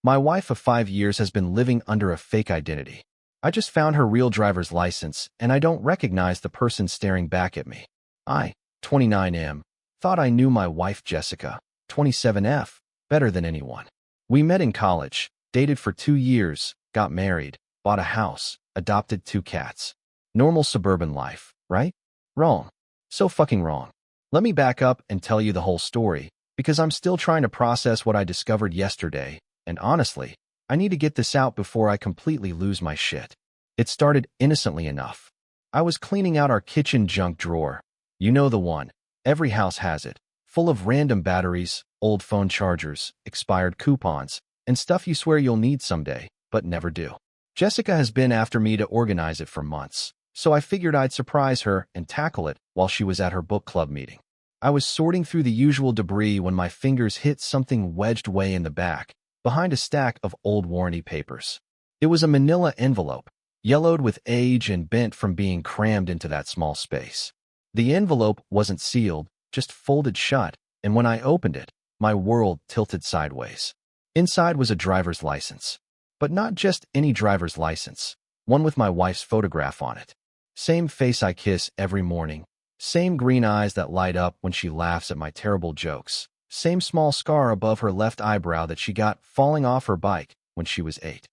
My wife of 5 years has been living under a fake identity. I just found her real driver's license, and I don't recognize the person staring back at me. I, 29M, thought I knew my wife Jessica, 27F, better than anyone. We met in college, dated for 2 years, got married, bought a house, adopted 2 cats. Normal suburban life, right? Wrong. So fucking wrong. Let me back up and tell you the whole story, because I'm still trying to process what I discovered yesterday, and honestly, I need to get this out before I completely lose my shit. It started innocently enough. I was cleaning out our kitchen junk drawer. You know the one. Every house has it. Full of random batteries, old phone chargers, expired coupons, and stuff you swear you'll need someday, but never do. Jessica has been after me to organize it for months, so I figured I'd surprise her and tackle it while she was at her book club meeting. I was sorting through the usual debris when my fingers hit something wedged way in the back, behind a stack of old warranty papers. It was a manila envelope, yellowed with age and bent from being crammed into that small space. The envelope wasn't sealed, just folded shut, and when I opened it, my world tilted sideways. Inside was a driver's license. But not just any driver's license, one with my wife's photograph on it. Same face I kiss every morning, same green eyes that light up when she laughs at my terrible jokes, same small scar above her left eyebrow that she got falling off her bike when she was 8.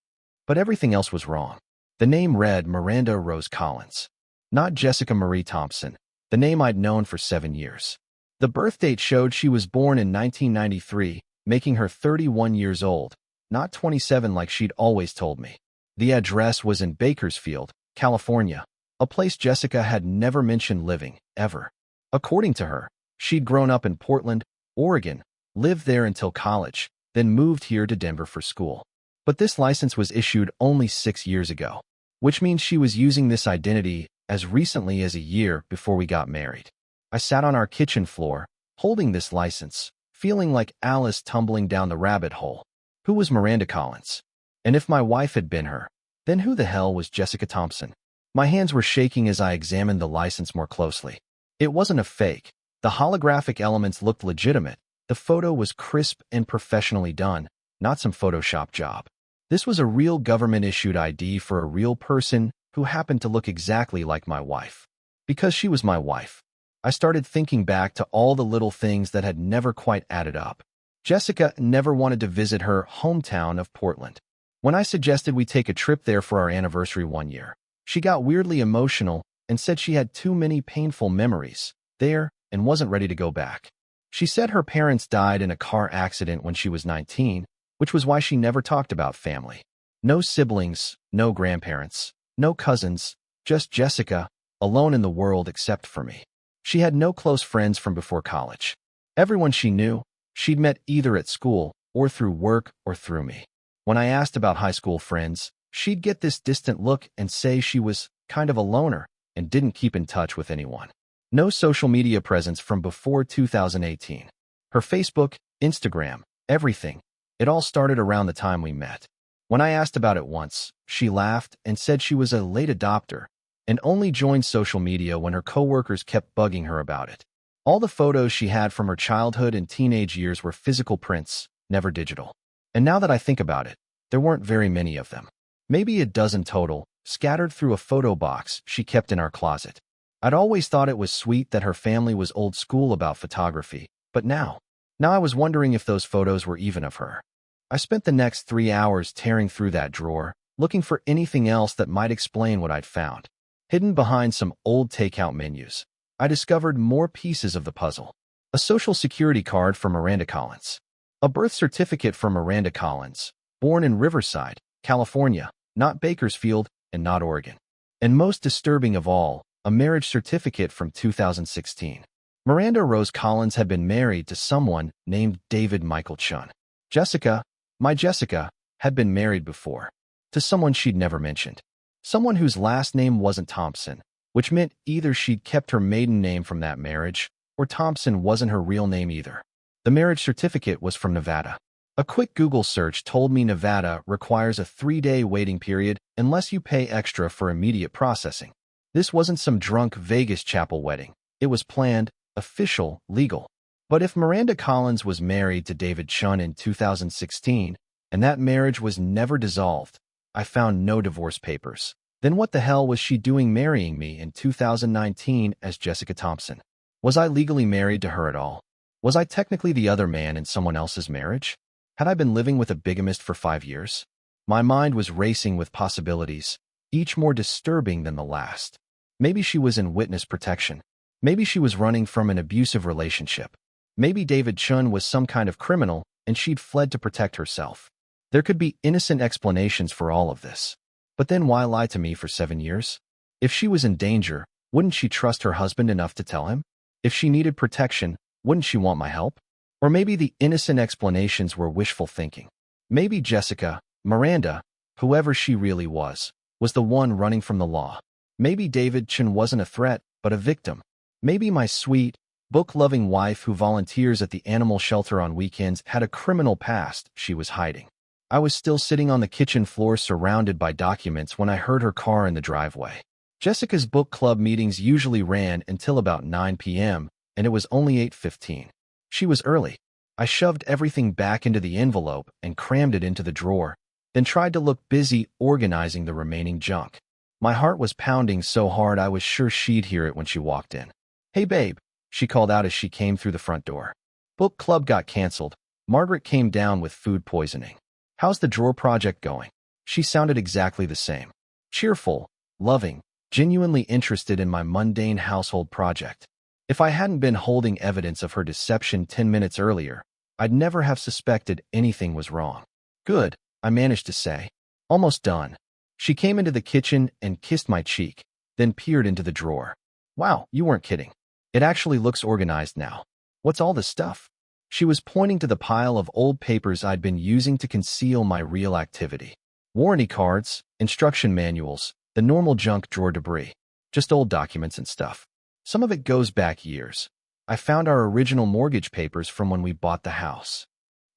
But everything else was wrong. The name read Miranda Rose Collins, not Jessica Marie Thompson, the name I'd known for 7 years. The birth date showed she was born in 1993, making her 31 years old, not 27 like she'd always told me. The address was in Bakersfield, California, a place Jessica had never mentioned living, ever. According to her, she'd grown up in Portland, Oregon, lived there until college, then moved here to Denver for school. But this license was issued only 6 years ago, which means she was using this identity as recently as a year before we got married. I sat on our kitchen floor, holding this license, feeling like Alice tumbling down the rabbit hole. Who was Miranda Collins? And if my wife had been her, then who the hell was Jessica Thompson? My hands were shaking as I examined the license more closely. It wasn't a fake. The holographic elements looked legitimate. The photo was crisp and professionally done, not some Photoshop job. This was a real government-issued ID for a real person who happened to look exactly like my wife. Because she was my wife, I started thinking back to all the little things that had never quite added up. Jessica never wanted to visit her hometown of Portland. When I suggested we take a trip there for our anniversary one year, she got weirdly emotional and said she had too many painful memories there and wasn't ready to go back. She said her parents died in a car accident when she was 19, which was why she never talked about family. No siblings, no grandparents, no cousins, just Jessica, alone in the world except for me. She had no close friends from before college. Everyone she knew, she'd met either at school or through work or through me. When I asked about high school friends, she'd get this distant look and say she was kind of a loner and didn't keep in touch with anyone. No social media presence from before 2018. Her Facebook, Instagram, everything. It all started around the time we met. When I asked about it once, she laughed and said she was a late adopter and only joined social media when her coworkers kept bugging her about it. All the photos she had from her childhood and teenage years were physical prints, never digital. And now that I think about it, there weren't very many of them. Maybe a dozen total, scattered through a photo box she kept in our closet. I'd always thought it was sweet that her family was old school about photography, but now I was wondering if those photos were even of her. I spent the next 3 hours tearing through that drawer, looking for anything else that might explain what I'd found. Hidden behind some old takeout menus, I discovered more pieces of the puzzle. A social security card from Miranda Collins. A birth certificate from Miranda Collins, born in Riverside, California, not Bakersfield and not Oregon. And most disturbing of all, a marriage certificate from 2016. Miranda Rose Collins had been married to someone named David Michael Chun. Jessica, my Jessica, had been married before, to someone she'd never mentioned. Someone whose last name wasn't Thompson, which meant either she'd kept her maiden name from that marriage, or Thompson wasn't her real name either. The marriage certificate was from Nevada. A quick Google search told me Nevada requires a 3-day waiting period unless you pay extra for immediate processing. This wasn't some drunk Vegas chapel wedding. It was planned, official, legal. But if Miranda Collins was married to David Chun in 2016, And that marriage was never dissolved. I found no divorce papers. Then what the hell was she doing marrying me in 2019 as Jessica Thompson? Was I legally married to her at all? Was I technically the other man in someone else's marriage? Had I been living with a bigamist for 5 years? My mind was racing with possibilities, each more disturbing than the last. Maybe she was in witness protection. Maybe she was running from an abusive relationship. Maybe David Chun was some kind of criminal and she'd fled to protect herself. There could be innocent explanations for all of this. But then why lie to me for 7 years? If she was in danger, wouldn't she trust her husband enough to tell him? If she needed protection, wouldn't she want my help? Or maybe the innocent explanations were wishful thinking. Maybe Jessica, Miranda, whoever she really was the one running from the law. Maybe David Chun wasn't a threat, but a victim. Maybe my sweet, book-loving wife who volunteers at the animal shelter on weekends had a criminal past she was hiding. I was still sitting on the kitchen floor surrounded by documents when I heard her car in the driveway. Jessica's book club meetings usually ran until about 9 p.m., and it was only 8:15. She was early. I shoved everything back into the envelope and crammed it into the drawer, then tried to look busy organizing the remaining junk. My heart was pounding so hard I was sure she'd hear it when she walked in. "Hey babe," she called out as she came through the front door. Book club got canceled. Margaret came down with food poisoning. "How's the drawer project going?" She sounded exactly the same. Cheerful, loving, genuinely interested in my mundane household project. If I hadn't been holding evidence of her deception 10 minutes earlier, I'd never have suspected anything was wrong. "Good," I managed to say. "Almost done." She came into the kitchen and kissed my cheek, then peered into the drawer. "Wow, you weren't kidding. It actually looks organized now. What's all this stuff?" She was pointing to the pile of old papers I'd been using to conceal my real activity. Warranty cards, instruction manuals, the normal junk drawer debris. Just old documents and stuff. Some of it goes back years. I found our original mortgage papers from when we bought the house.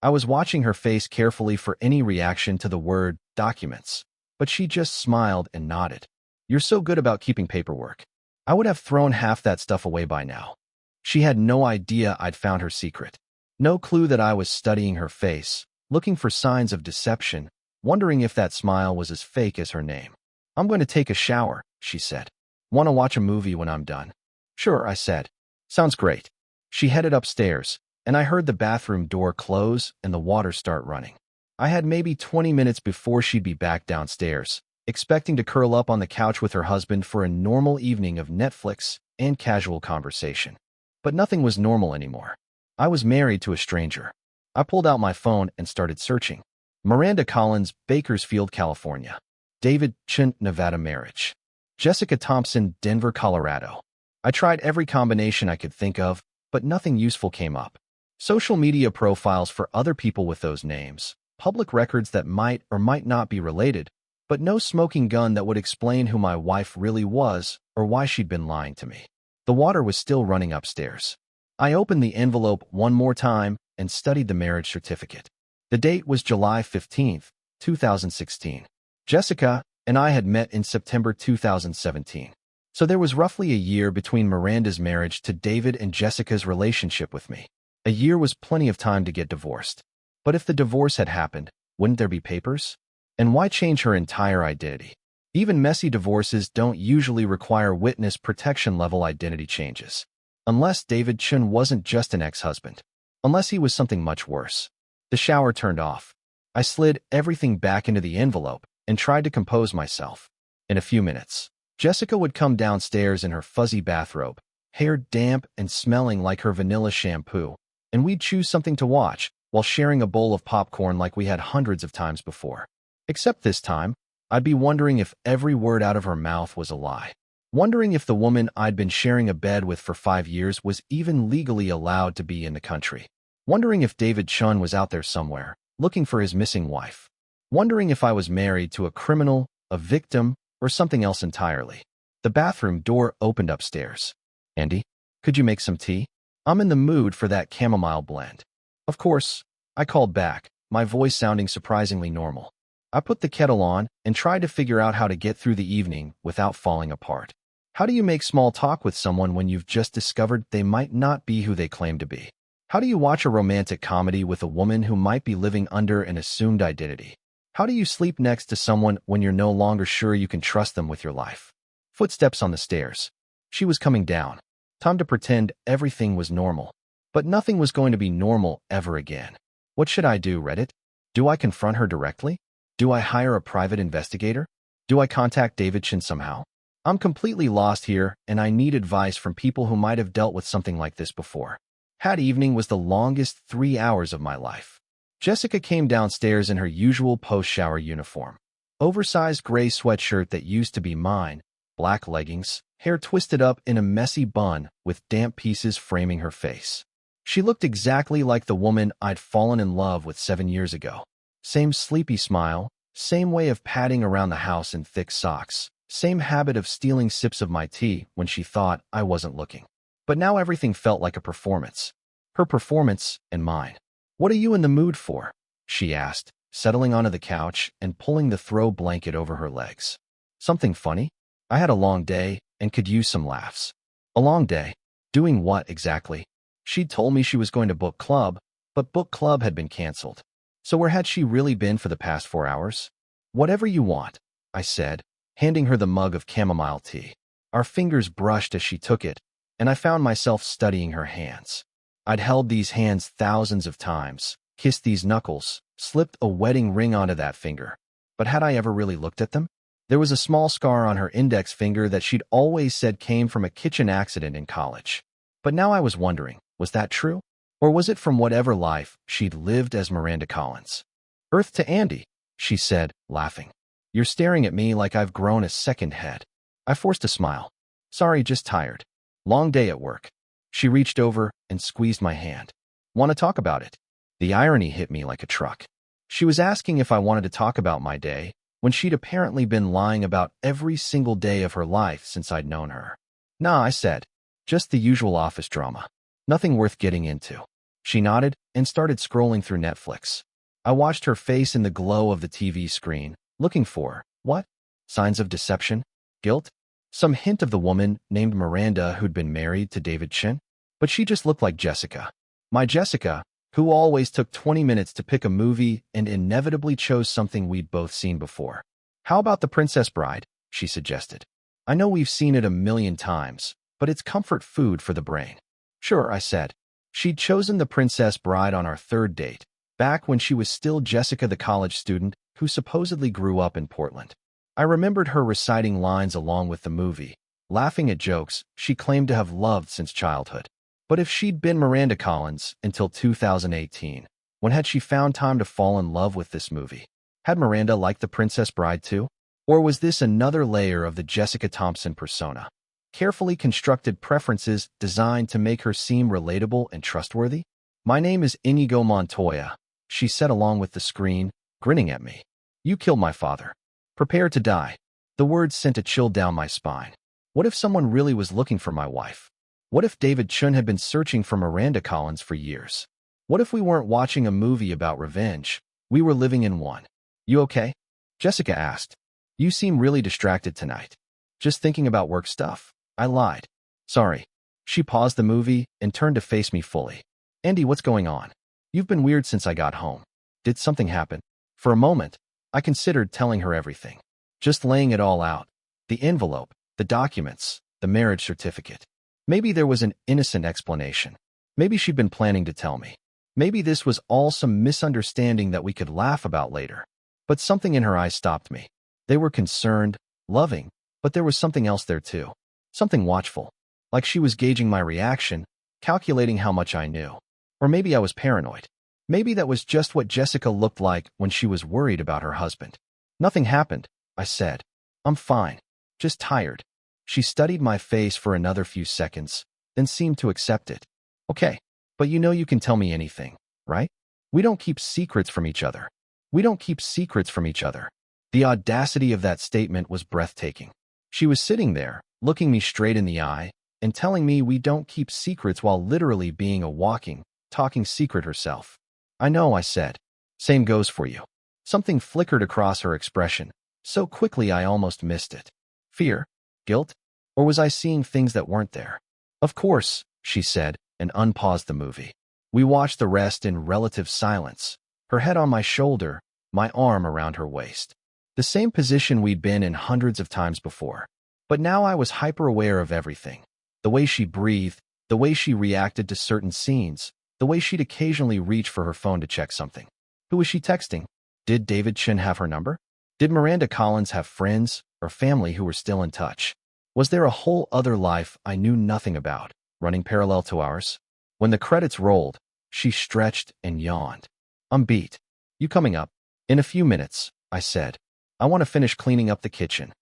I was watching her face carefully for any reaction to the word documents, but she just smiled and nodded. "You're so good about keeping paperwork. I would have thrown half that stuff away by now." She had no idea I'd found her secret. No clue that I was studying her face, looking for signs of deception, wondering if that smile was as fake as her name. "I'm going to take a shower," she said. "Want to watch a movie when I'm done?" "Sure," I said. "Sounds great." She headed upstairs, and I heard the bathroom door close and the water start running. I had maybe 20 minutes before she'd be back downstairs, expecting to curl up on the couch with her husband for a normal evening of Netflix and casual conversation. But nothing was normal anymore. I was married to a stranger. I pulled out my phone and started searching. Miranda Collins, Bakersfield, California. David Chun, Nevada marriage. Jessica Thompson, Denver, Colorado. I tried every combination I could think of, but nothing useful came up. Social media profiles for other people with those names, public records that might or might not be related, but no smoking gun that would explain who my wife really was or why she'd been lying to me. The water was still running upstairs. I opened the envelope one more time and studied the marriage certificate. The date was July 15, 2016. Jessica and I had met in September 2017. So there was roughly a year between Miranda's marriage to David and Jessica's relationship with me. A year was plenty of time to get divorced. But if the divorce had happened, wouldn't there be papers? And why change her entire identity? Even messy divorces don't usually require witness protection level identity changes. Unless David Chun wasn't just an ex-husband. Unless he was something much worse. The shower turned off. I slid everything back into the envelope and tried to compose myself. In a few minutes, Jessica would come downstairs in her fuzzy bathrobe, hair damp and smelling like her vanilla shampoo, and we'd choose something to watch while sharing a bowl of popcorn like we had hundreds of times before. Except this time, I'd be wondering if every word out of her mouth was a lie. Wondering if the woman I'd been sharing a bed with for 5 years was even legally allowed to be in the country. Wondering if David Chun was out there somewhere, looking for his missing wife. Wondering if I was married to a criminal, a victim, or something else entirely. The bathroom door opened upstairs. "Andy, could you make some tea? I'm in the mood for that chamomile blend." Of course, I called back, my voice sounding surprisingly normal. I put the kettle on and tried to figure out how to get through the evening without falling apart. How do you make small talk with someone when you've just discovered they might not be who they claim to be? How do you watch a romantic comedy with a woman who might be living under an assumed identity? How do you sleep next to someone when you're no longer sure you can trust them with your life? Footsteps on the stairs. She was coming down. Time to pretend everything was normal. But nothing was going to be normal ever again. What should I do, Reddit? Do I confront her directly? Do I hire a private investigator? Do I contact David Chin somehow? I'm completely lost here, and I need advice from people who might have dealt with something like this before. That evening was the longest 3 hours of my life. Jessica came downstairs in her usual post-shower uniform. Oversized gray sweatshirt that used to be mine, black leggings, hair twisted up in a messy bun with damp pieces framing her face. She looked exactly like the woman I'd fallen in love with 7 years ago. Same sleepy smile, same way of padding around the house in thick socks, same habit of stealing sips of my tea when she thought I wasn't looking. But now everything felt like a performance. Her performance and mine. "What are you in the mood for?" she asked, settling onto the couch and pulling the throw blanket over her legs. "Something funny? I had a long day and could use some laughs." "A long day? Doing what exactly?" She'd told me she was going to book club, but book club had been canceled. So where had she really been for the past 4 hours? "Whatever you want," I said, handing her the mug of chamomile tea. Our fingers brushed as she took it, and I found myself studying her hands. I'd held these hands thousands of times, kissed these knuckles, slipped a wedding ring onto that finger. But had I ever really looked at them? There was a small scar on her index finger that she'd always said came from a kitchen accident in college. But now I was wondering, was that true? Or was it from whatever life she'd lived as Miranda Collins? "Earth to Andy," she said, laughing. "You're staring at me like I've grown a second head." I forced a smile. "Sorry, just tired. Long day at work." She reached over and squeezed my hand. "Want to talk about it?" The irony hit me like a truck. She was asking if I wanted to talk about my day, when she'd apparently been lying about every single day of her life since I'd known her. "Nah," I said. "Just the usual office drama. Nothing worth getting into." She nodded and started scrolling through Netflix. I watched her face in the glow of the TV screen, looking for, what? Signs of deception? Guilt? Some hint of the woman named Miranda who'd been married to David Chin? But she just looked like Jessica. My Jessica, who always took 20 minutes to pick a movie and inevitably chose something we'd both seen before. "How about The Princess Bride?" she suggested. "I know we've seen it a million times, but it's comfort food for the brain." "Sure," I said. She'd chosen The Princess Bride on our third date, back when she was still Jessica the college student who supposedly grew up in Portland. I remembered her reciting lines along with the movie, laughing at jokes she claimed to have loved since childhood. But if she'd been Miranda Collins until 2018, when had she found time to fall in love with this movie? Had Miranda liked The Princess Bride too? Or was this another layer of the Jessica Thompson persona? Carefully constructed preferences designed to make her seem relatable and trustworthy? "My name is Inigo Montoya," she said along with the screen, grinning at me. "You killed my father. Prepare to die." The words sent a chill down my spine. What if someone really was looking for my wife? What if David Chun had been searching for Miranda Collins for years? What if we weren't watching a movie about revenge? We were living in one. "You okay?" Jessica asked. "You seem really distracted tonight." "Just thinking about work stuff," I lied. "Sorry." She paused the movie and turned to face me fully. "Andy, what's going on? You've been weird since I got home. Did something happen?" For a moment, I considered telling her everything. Just laying it all out. The envelope, the documents, the marriage certificate. Maybe there was an innocent explanation. Maybe she'd been planning to tell me. Maybe this was all some misunderstanding that we could laugh about later. But something in her eyes stopped me. They were concerned, loving, but there was something else there too. Something watchful. Like she was gauging my reaction, calculating how much I knew. Or maybe I was paranoid. Maybe that was just what Jessica looked like when she was worried about her husband. "Nothing happened," I said. "I'm fine. Just tired." She studied my face for another few seconds, then seemed to accept it. "Okay, but you know you can tell me anything, right? We don't keep secrets from each other. We don't keep secrets from each other." The audacity of that statement was breathtaking. She was sitting there, looking me straight in the eye, and telling me we don't keep secrets while literally being a walking, talking secret herself. "I know," I said. "Same goes for you." Something flickered across her expression, so quickly I almost missed it. Fear? Guilt? Or was I seeing things that weren't there? "Of course," she said, and unpaused the movie. We watched the rest in relative silence, her head on my shoulder, my arm around her waist. The same position we'd been in hundreds of times before. But now I was hyper-aware of everything. The way she breathed, the way she reacted to certain scenes, the way she'd occasionally reach for her phone to check something. Who was she texting? Did David Chen have her number? Did Miranda Collins have friends or family who were still in touch? Was there a whole other life I knew nothing about, running parallel to ours? When the credits rolled, she stretched and yawned. I'm beat. You coming up? In a few minutes, I said. I want to finish cleaning up the kitchen.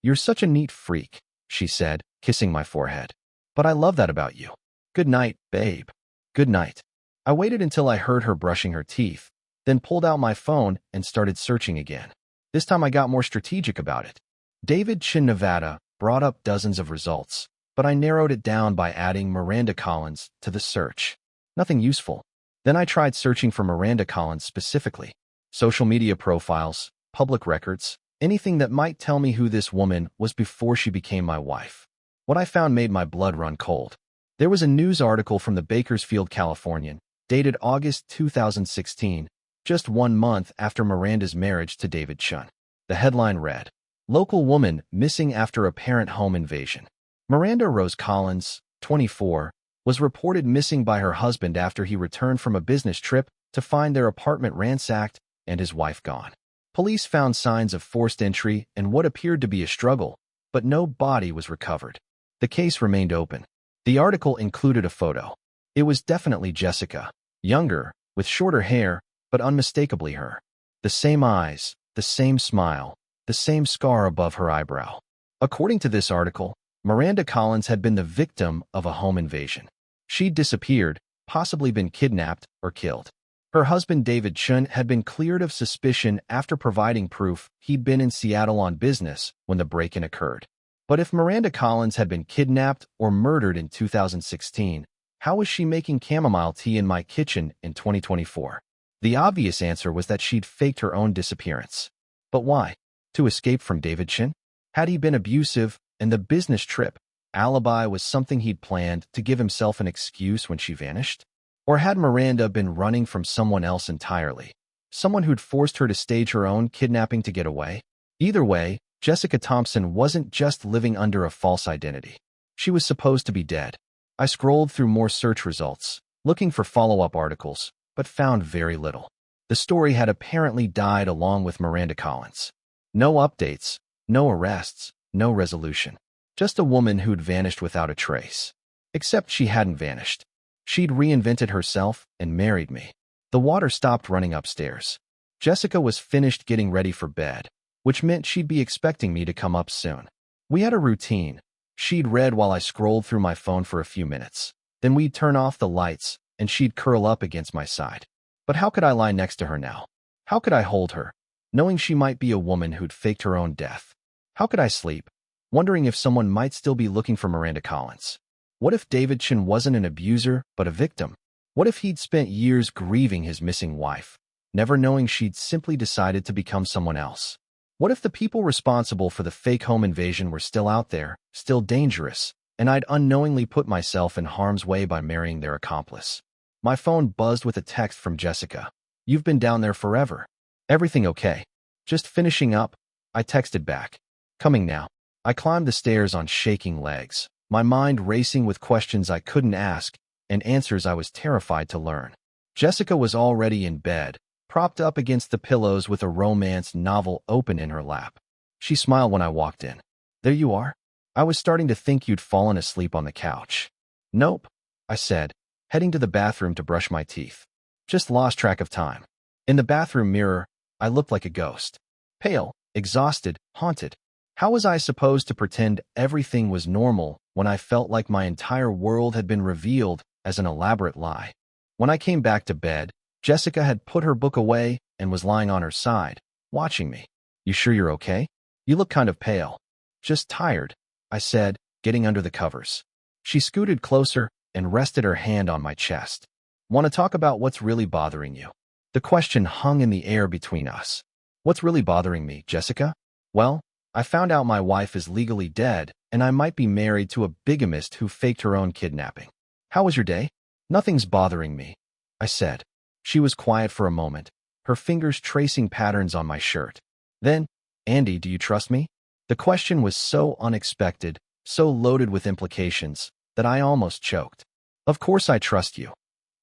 You're such a neat freak, she said, kissing my forehead. But I love that about you. Good night, babe. Good night. I waited until I heard her brushing her teeth, then pulled out my phone and started searching again. This time I got more strategic about it. David Chen, Nevada, brought up dozens of results, but I narrowed it down by adding Miranda Collins to the search. Nothing useful. Then I tried searching for Miranda Collins specifically. Social media profiles, public records, anything that might tell me who this woman was before she became my wife. What I found made my blood run cold. There was a news article from the Bakersfield Californian, dated August 2016, just 1 month after Miranda's marriage to David Chen. The headline read, "Local woman missing after apparent home invasion." Miranda Rose Collins, 24, was reported missing by her husband after he returned from a business trip to find their apartment ransacked and his wife gone. Police found signs of forced entry and what appeared to be a struggle, but no body was recovered. The case remained open. The article included a photo. It was definitely Jessica, younger, with shorter hair, but unmistakably her. The same eyes, the same smile, the same scar above her eyebrow. According to this article, Miranda Collins had been the victim of a home invasion. She'd disappeared, possibly been kidnapped or killed. Her husband David Chen had been cleared of suspicion after providing proof he'd been in Seattle on business when the break-in occurred. But if Miranda Collins had been kidnapped or murdered in 2016, how was she making chamomile tea in my kitchen in 2024? The obvious answer was that she'd faked her own disappearance. But why? To escape from David Chen? Had he been abusive, and the business trip alibi was something he'd planned to give himself an excuse when she vanished? Or had Miranda been running from someone else entirely? Someone who'd forced her to stage her own kidnapping to get away? Either way, Jessica Thompson wasn't just living under a false identity. She was supposed to be dead. I scrolled through more search results, looking for follow-up articles, but found very little. The story had apparently died along with Miranda Collins. No updates, no arrests, no resolution. Just a woman who'd vanished without a trace. Except she hadn't vanished. She'd reinvented herself and married me. The water stopped running upstairs. Jessica was finished getting ready for bed, which meant she'd be expecting me to come up soon. We had a routine. She'd read while I scrolled through my phone for a few minutes. Then we'd turn off the lights, and she'd curl up against my side. But how could I lie next to her now? How could I hold her, knowing she might be a woman who'd faked her own death? How could I sleep, wondering if someone might still be looking for Miranda Collins? What if David Chen wasn't an abuser, but a victim? What if he'd spent years grieving his missing wife, never knowing she'd simply decided to become someone else? What if the people responsible for the fake home invasion were still out there, still dangerous, and I'd unknowingly put myself in harm's way by marrying their accomplice? My phone buzzed with a text from Jessica. "You've been down there forever. Everything okay?" "Just finishing up," I texted back. "Coming now." I climbed the stairs on shaking legs, my mind racing with questions I couldn't ask and answers I was terrified to learn. Jessica was already in bed, propped up against the pillows with a romance novel open in her lap. She smiled when I walked in. "There you are? I was starting to think you'd fallen asleep on the couch." "Nope," I said, heading to the bathroom to brush my teeth. "Just lost track of time." In the bathroom mirror, I looked like a ghost. Pale, exhausted, haunted. How was I supposed to pretend everything was normal when I felt like my entire world had been revealed as an elaborate lie? When I came back to bed, Jessica had put her book away and was lying on her side, watching me. "You sure you're okay? You look kind of pale." "Just tired," I said, getting under the covers. She scooted closer and rested her hand on my chest. "Want to talk about what's really bothering you?" The question hung in the air between us. "What's really bothering me, Jessica?" "Well, I found out my wife is legally dead, and I might be married to a bigamist who faked her own kidnapping." "How was your day?" "Nothing's bothering me. I said. She was quiet for a moment, her fingers tracing patterns on my shirt. Then, Andy, do you trust me? The question was so unexpected, so loaded with implications, that I almost choked. Of course I trust you,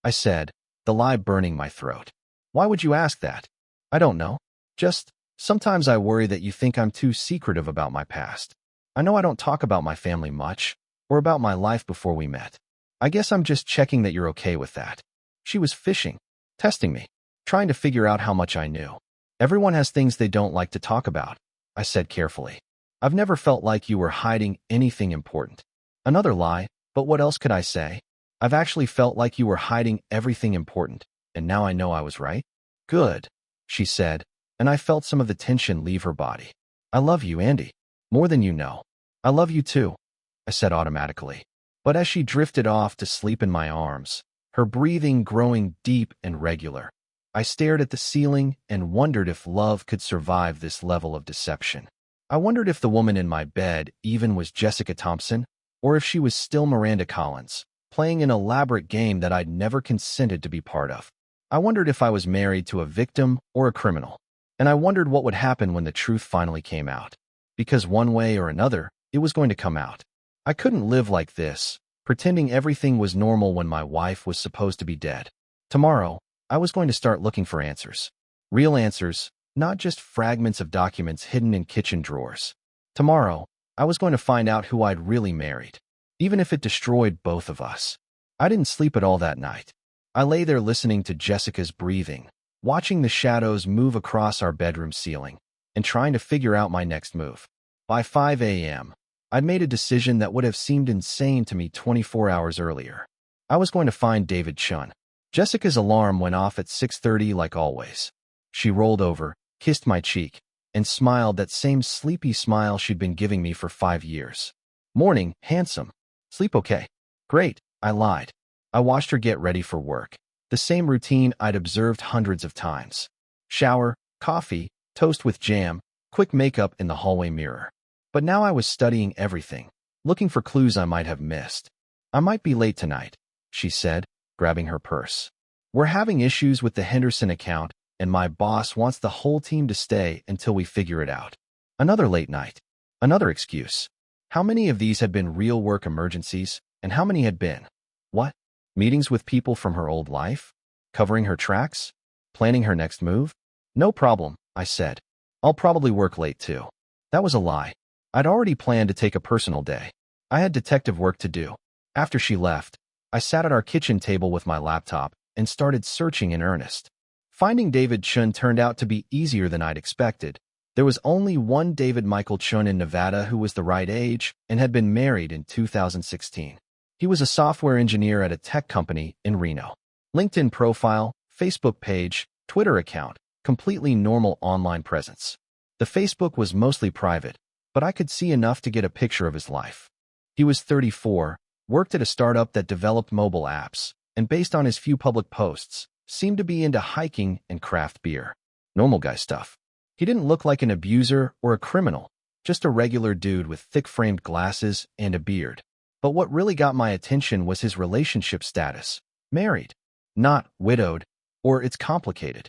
I said, the lie burning my throat. Why would you ask that? I don't know. Just, sometimes I worry that you think I'm too secretive about my past. I know I don't talk about my family much, or about my life before we met. I guess I'm just checking that you're okay with that. She was fishing, testing me, trying to figure out how much I knew. Everyone has things they don't like to talk about, I said carefully. I've never felt like you were hiding anything important. Another lie, but what else could I say? I've actually felt like you were hiding everything important, and now I know I was right. Good, she said, and I felt some of the tension leave her body. I love you, Andy. More than you know. I love you too, I said automatically. But as she drifted off to sleep in my arms, her breathing growing deep and regular, I stared at the ceiling and wondered if love could survive this level of deception. I wondered if the woman in my bed even was Jessica Thompson, or if she was still Miranda Collins, playing an elaborate game that I'd never consented to be part of. I wondered if I was married to a victim or a criminal, and I wondered what would happen when the truth finally came out. Because one way or another, it was going to come out. I couldn't live like this, pretending everything was normal when my wife was supposed to be dead. Tomorrow, I was going to start looking for answers. Real answers, not just fragments of documents hidden in kitchen drawers. Tomorrow, I was going to find out who I'd really married, even if it destroyed both of us. I didn't sleep at all that night. I lay there listening to Jessica's breathing, watching the shadows move across our bedroom ceiling, and trying to figure out my next move. By 5 a.m., I'd made a decision that would have seemed insane to me 24 hours earlier. I was going to find David Chun. Jessica's alarm went off at 6:30 like always. She rolled over, kissed my cheek, and smiled that same sleepy smile she'd been giving me for 5 years. Morning, handsome. Sleep okay? Great, I lied. I watched her get ready for work. The same routine I'd observed hundreds of times. Shower, coffee, toast with jam, quick makeup in the hallway mirror. But now I was studying everything, looking for clues I might have missed. I might be late tonight, she said, grabbing her purse. We're having issues with the Henderson account, and my boss wants the whole team to stay until we figure it out. Another late night. Another excuse. How many of these had been real work emergencies, and how many had been, what? Meetings with people from her old life? Covering her tracks? Planning her next move? No problem, I said. I'll probably work late too. That was a lie. I'd already planned to take a personal day. I had detective work to do. After she left, I sat at our kitchen table with my laptop and started searching in earnest. Finding David Chun turned out to be easier than I'd expected. There was only one David Michael Chun in Nevada who was the right age and had been married in 2016. He was a software engineer at a tech company in Reno. LinkedIn profile, Facebook page, Twitter account, completely normal online presence. The Facebook was mostly private, but I could see enough to get a picture of his life. He was 34, worked at a startup that developed mobile apps, and based on his few public posts, seemed to be into hiking and craft beer. Normal guy stuff. He didn't look like an abuser or a criminal, just a regular dude with thick-framed glasses and a beard. But what really got my attention was his relationship status. Married. Not widowed, or it's complicated.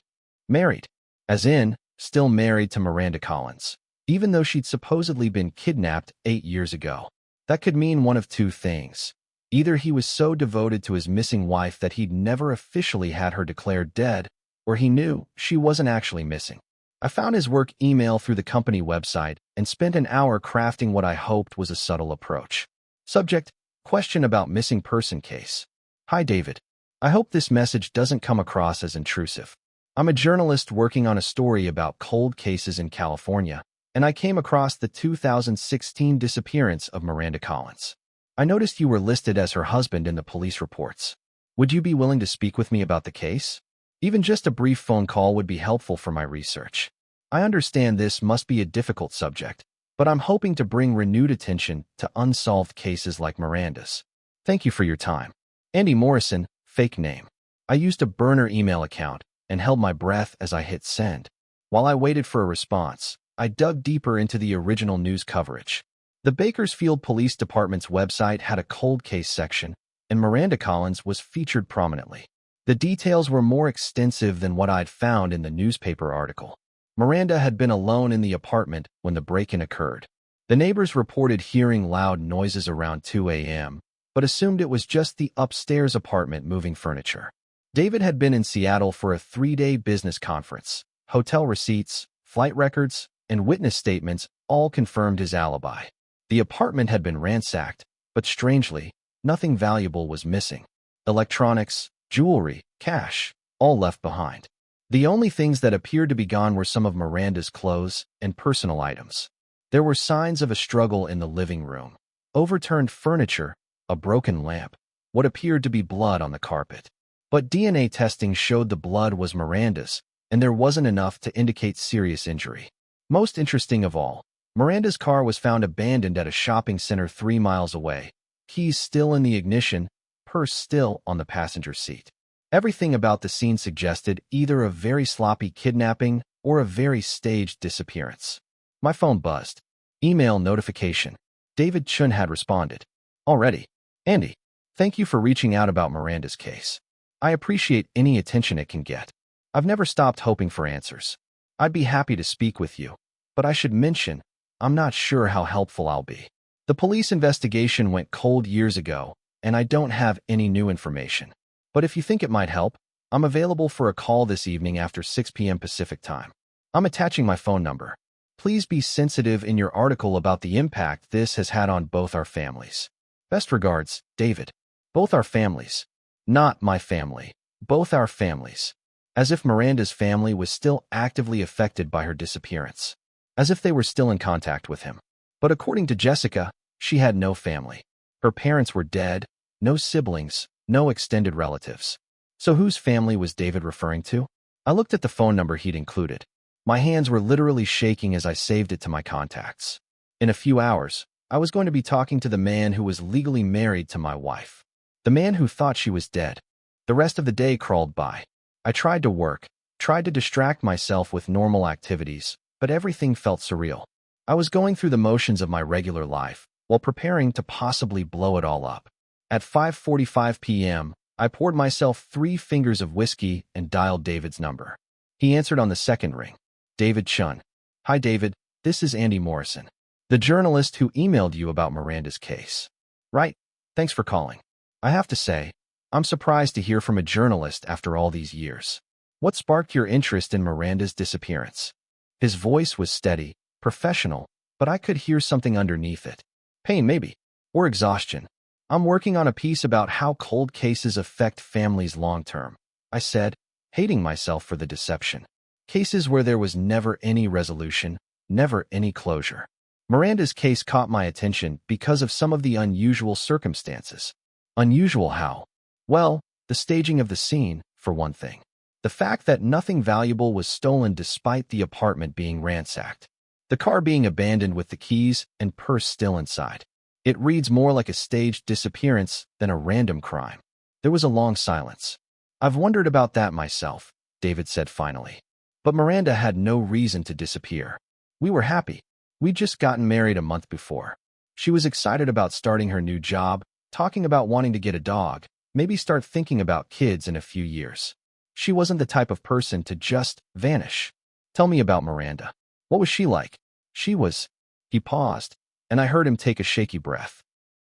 Married. As in, still married to Miranda Collins, even though she'd supposedly been kidnapped 8 years ago. That could mean one of two things. Either he was so devoted to his missing wife that he'd never officially had her declared dead, or he knew she wasn't actually missing. I found his work email through the company website and spent an hour crafting what I hoped was a subtle approach. Subject: question about missing person case. Hi, David. I hope this message doesn't come across as intrusive. I'm a journalist working on a story about cold cases in California, and I came across the 2016 disappearance of Miranda Collins. I noticed you were listed as her husband in the police reports. Would you be willing to speak with me about the case? Even just a brief phone call would be helpful for my research. I understand this must be a difficult subject, but I'm hoping to bring renewed attention to unsolved cases like Miranda's. Thank you for your time. Andy Morrison, fake name. I used a burner email account and held my breath as I hit send. While I waited for a response, I dug deeper into the original news coverage. The Bakersfield Police Department's website had a cold case section, and Miranda Collins was featured prominently. The details were more extensive than what I'd found in the newspaper article. Miranda had been alone in the apartment when the break-in occurred. The neighbors reported hearing loud noises around 2 a.m., but assumed it was just the upstairs apartment moving furniture. David had been in Seattle for a 3-day business conference. Hotel receipts, flight records, and witness statements all confirmed his alibi. The apartment had been ransacked, but strangely, nothing valuable was missing. Electronics, jewelry, cash, all left behind. The only things that appeared to be gone were some of Miranda's clothes and personal items. There were signs of a struggle in the living room. Overturned furniture, a broken lamp, what appeared to be blood on the carpet. But DNA testing showed the blood was Miranda's, and there wasn't enough to indicate serious injury. Most interesting of all, Miranda's car was found abandoned at a shopping center 3 miles away. Keys still in the ignition, purse still on the passenger seat. Everything about the scene suggested either a very sloppy kidnapping or a very staged disappearance. My phone buzzed. Email notification. David Chun had responded. Already. Andy, thank you for reaching out about Miranda's case. I appreciate any attention it can get. I've never stopped hoping for answers. I'd be happy to speak with you, but I should mention, I'm not sure how helpful I'll be. The police investigation went cold years ago, and I don't have any new information. But if you think it might help, I'm available for a call this evening after 6 p.m. Pacific time. I'm attaching my phone number. Please be sensitive in your article about the impact this has had on both our families. Best regards, David. Both our families. Not my family. Both our families. As if Miranda's family was still actively affected by her disappearance. As if they were still in contact with him. But according to Jessica, she had no family. Her parents were dead, no siblings, no extended relatives. So whose family was David referring to? I looked at the phone number he'd included. My hands were literally shaking as I saved it to my contacts. In a few hours, I was going to be talking to the man who was legally married to my wife. The man who thought she was dead. The rest of the day crawled by. I tried to work, tried to distract myself with normal activities, but everything felt surreal. I was going through the motions of my regular life, while preparing to possibly blow it all up. At 5:45 p.m., I poured myself 3 fingers of whiskey and dialed David's number. He answered on the second ring. David Chun. Hi David, this is Andy Morrison, the journalist who emailed you about Miranda's case. Right, thanks for calling. I have to say, I'm surprised to hear from a journalist after all these years. What sparked your interest in Miranda's disappearance? His voice was steady, professional, but I could hear something underneath it. Pain maybe, or exhaustion. I'm working on a piece about how cold cases affect families long-term, I said, hating myself for the deception. Cases where there was never any resolution, never any closure. Miranda's case caught my attention because of some of the unusual circumstances. Unusual how? Well, the staging of the scene, for one thing. The fact that nothing valuable was stolen despite the apartment being ransacked. The car being abandoned with the keys and purse still inside. It reads more like a staged disappearance than a random crime. There was a long silence. I've wondered about that myself, David said finally. But Miranda had no reason to disappear. We were happy. We'd just gotten married a month before. She was excited about starting her new job, talking about wanting to get a dog, maybe start thinking about kids in a few years. She wasn't the type of person to just vanish. Tell me about Miranda. What was she like? She was... He paused, and I heard him take a shaky breath.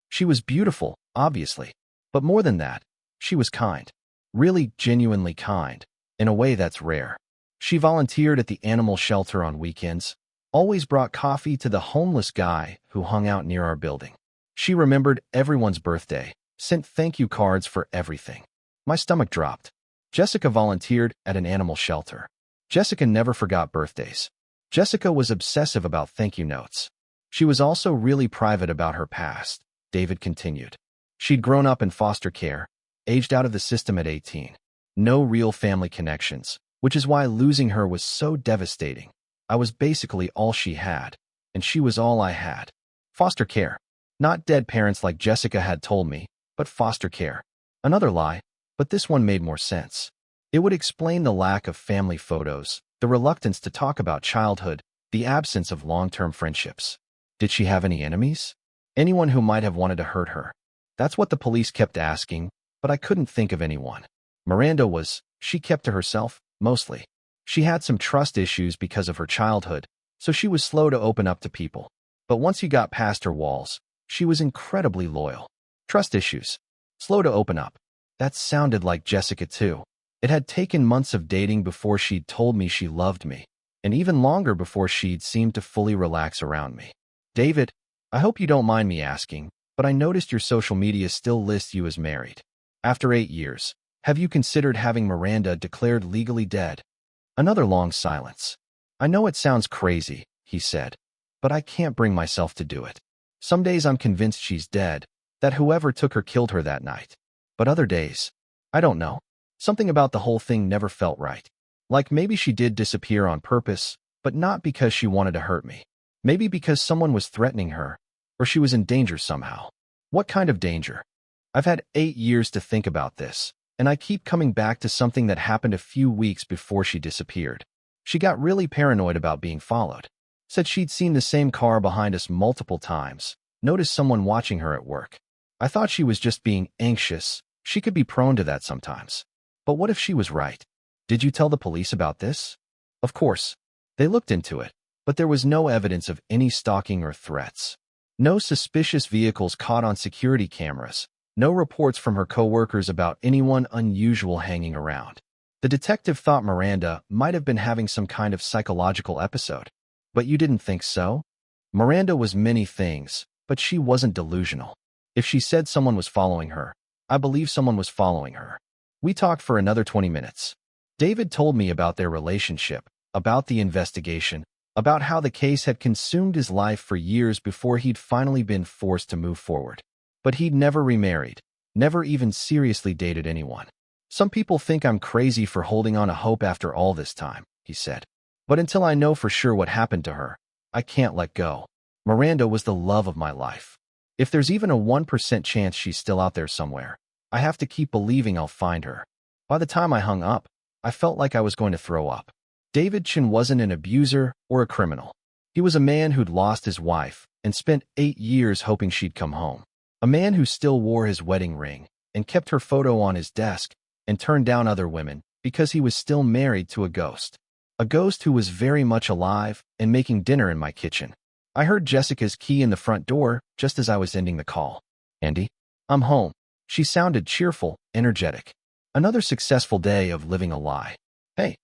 She was beautiful, obviously. But more than that, she was kind. Really genuinely kind, in a way that's rare. She volunteered at the animal shelter on weekends, always brought coffee to the homeless guy who hung out near our building. She remembered everyone's birthday, sent thank you cards for everything. My stomach dropped. Jessica volunteered at an animal shelter. Jessica never forgot birthdays. Jessica was obsessive about thank you notes. She was also really private about her past, David continued. She'd grown up in foster care, aged out of the system at 18. No real family connections, which is why losing her was so devastating. I was basically all she had, and she was all I had. Foster care. Not dead parents like Jessica had told me, but foster care. Another lie, but this one made more sense. It would explain the lack of family photos, the reluctance to talk about childhood, the absence of long-term friendships. Did she have any enemies? Anyone who might have wanted to hurt her? That's what the police kept asking, but I couldn't think of anyone. She kept to herself, mostly. She had some trust issues because of her childhood, so she was slow to open up to people. But once you got past her walls, she was incredibly loyal. Trust issues. Slow to open up. That sounded like Jessica too. It had taken months of dating before she'd told me she loved me, and even longer before she'd seemed to fully relax around me. David, I hope you don't mind me asking, but I noticed your social media still lists you as married. After 8 years, have you considered having Miranda declared legally dead? Another long silence. I know it sounds crazy, he said, but I can't bring myself to do it. Some days I'm convinced she's dead, that whoever took her killed her that night. But other days, I don't know. Something about the whole thing never felt right. Like maybe she did disappear on purpose, but not because she wanted to hurt me. Maybe because someone was threatening her, or she was in danger somehow. What kind of danger? I've had 8 years to think about this, and I keep coming back to something that happened a few weeks before she disappeared. She got really paranoid about being followed. Said she'd seen the same car behind us multiple times, noticed someone watching her at work. I thought she was just being anxious. She could be prone to that sometimes. But what if she was right? Did you tell the police about this? Of course. They looked into it, but there was no evidence of any stalking or threats. No suspicious vehicles caught on security cameras. No reports from her coworkers about anyone unusual hanging around. The detective thought Miranda might have been having some kind of psychological episode. But you didn't think so? Miranda was many things, but she wasn't delusional. If she said someone was following her, I believe someone was following her. We talked for another 20 minutes. David told me about their relationship, about the investigation, about how the case had consumed his life for years before he'd finally been forced to move forward. But he'd never remarried, never even seriously dated anyone. Some people think I'm crazy for holding on to hope after all this time, he said. But until I know for sure what happened to her, I can't let go. Miranda was the love of my life. If there's even a 1% chance she's still out there somewhere, I have to keep believing I'll find her. By the time I hung up, I felt like I was going to throw up. David Chin wasn't an abuser or a criminal. He was a man who'd lost his wife and spent 8 years hoping she'd come home. A man who still wore his wedding ring and kept her photo on his desk and turned down other women because he was still married to a ghost. A ghost who was very much alive and making dinner in my kitchen. I heard Jessica's key in the front door just as I was ending the call. Andy, I'm home. She sounded cheerful, energetic. Another successful day of living a lie. Hey,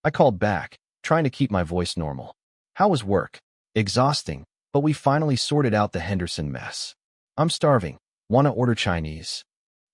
I called back, trying to keep my voice normal. How was work? Exhausting, but we finally sorted out the Henderson mess. I'm starving. Want to order Chinese?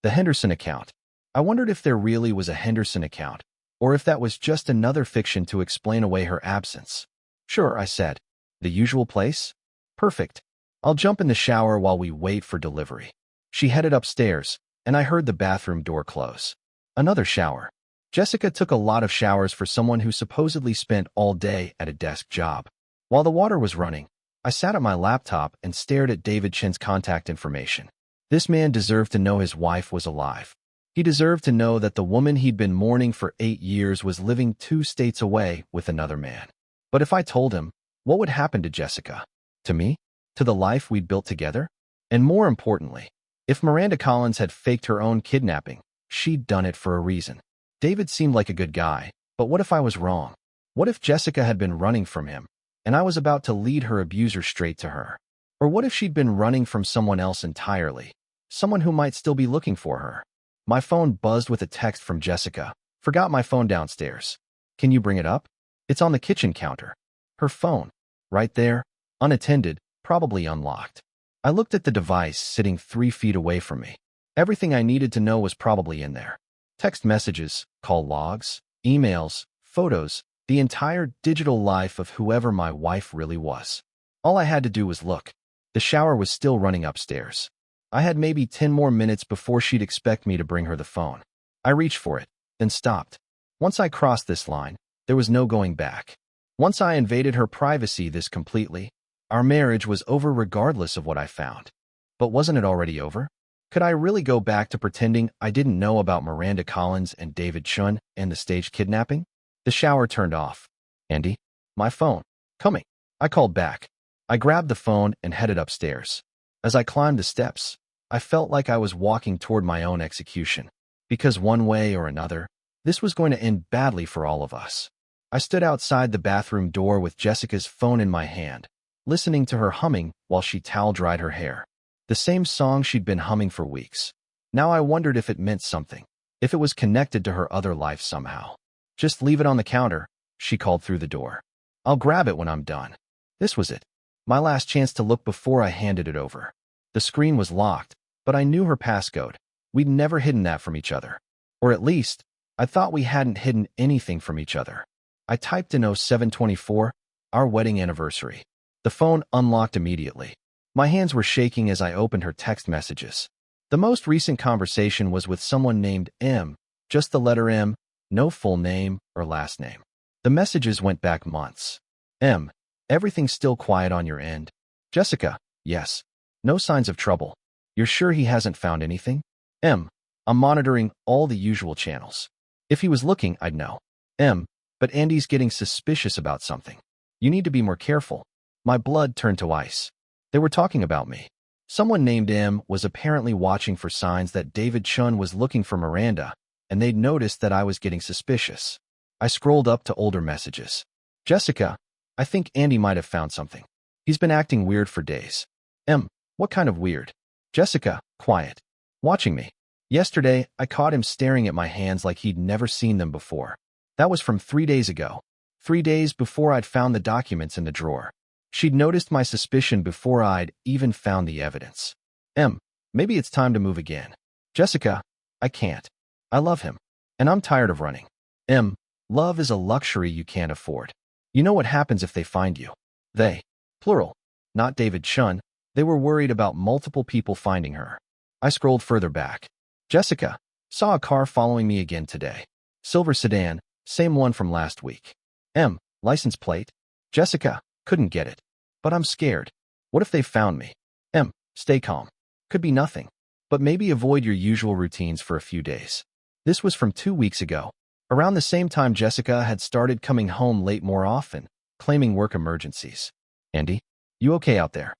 The Henderson account. I wondered if there really was a Henderson account, or if that was just another fiction to explain away her absence. Sure, I said. The usual place? Perfect. I'll jump in the shower while we wait for delivery. She headed upstairs, and I heard the bathroom door close. Another shower. Jessica took a lot of showers for someone who supposedly spent all day at a desk job. While the water was running, I sat at my laptop and stared at David Chin's contact information. This man deserved to know his wife was alive. He deserved to know that the woman he'd been mourning for 8 years was living 2 states away with another man. But if I told him, what would happen to Jessica? To me? To the life we'd built together? And more importantly, if Miranda Collins had faked her own kidnapping, she'd done it for a reason. David seemed like a good guy, but what if I was wrong? What if Jessica had been running from him, and I was about to lead her abuser straight to her? Or what if she'd been running from someone else entirely, someone who might still be looking for her? My phone buzzed with a text from Jessica. Forgot my phone downstairs. Can you bring it up? It's on the kitchen counter. Her phone. Right there. Unattended, probably unlocked. I looked at the device sitting 3 feet away from me. Everything I needed to know was probably in there. Text messages, call logs, emails, photos, the entire digital life of whoever my wife really was. All I had to do was look. The shower was still running upstairs. I had maybe 10 more minutes before she'd expect me to bring her the phone. I reached for it, then stopped. Once I crossed this line, there was no going back. Once I invaded her privacy this completely, our marriage was over regardless of what I found. But wasn't it already over? Could I really go back to pretending I didn't know about Miranda Collins and David Chun and the staged kidnapping? The shower turned off. Andy, my phone. Coming. I called back. I grabbed the phone and headed upstairs. As I climbed the steps, I felt like I was walking toward my own execution. because one way or another, this was going to end badly for all of us. I stood outside the bathroom door with Jessica's phone in my hand, listening to her humming while she towel-dried her hair. The same song she'd been humming for weeks. Now I wondered if it meant something, if it was connected to her other life somehow. "Just leave it on the counter," she called through the door. "I'll grab it when I'm done." This was it. My last chance to look before I handed it over. The screen was locked, but I knew her passcode. We'd never hidden that from each other. Or at least, I thought we hadn't hidden anything from each other. I typed in 0724, our wedding anniversary. The phone unlocked immediately. My hands were shaking as I opened her text messages. The most recent conversation was with someone named M, just the letter M, no full name or last name. The messages went back months. M, everything's still quiet on your end? Jessica, yes. No signs of trouble. You're sure he hasn't found anything? M, I'm monitoring all the usual channels. If he was looking, I'd know. M, but Andy's getting suspicious about something. You need to be more careful. My blood turned to ice. They were talking about me. Someone named M was apparently watching for signs that David Chun was looking for Miranda, and they'd noticed that I was getting suspicious. I scrolled up to older messages. Jessica, I think Andy might have found something. He's been acting weird for days. M, what kind of weird? Jessica, quiet. Watching me. Yesterday, I caught him staring at my hands like he'd never seen them before. That was from 3 days ago. 3 days before I'd found the documents in the drawer. She'd noticed my suspicion before I'd even found the evidence. M, maybe it's time to move again. Jessica, I can't. I love him, and I'm tired of running. M, love is a luxury you can't afford. You know what happens if they find you. They, plural, not David Chun, they were worried about multiple people finding her. I scrolled further back. Jessica, saw a car following me again today. Silver sedan, same one from last week. M, license plate. Jessica, couldn't get it. But I'm scared. What if they found me? M, stay calm. Could be nothing. But maybe avoid your usual routines for a few days. This was from 2 weeks ago. Around the same time Jessica had started coming home late more often, claiming work emergencies. Andy, you okay out there?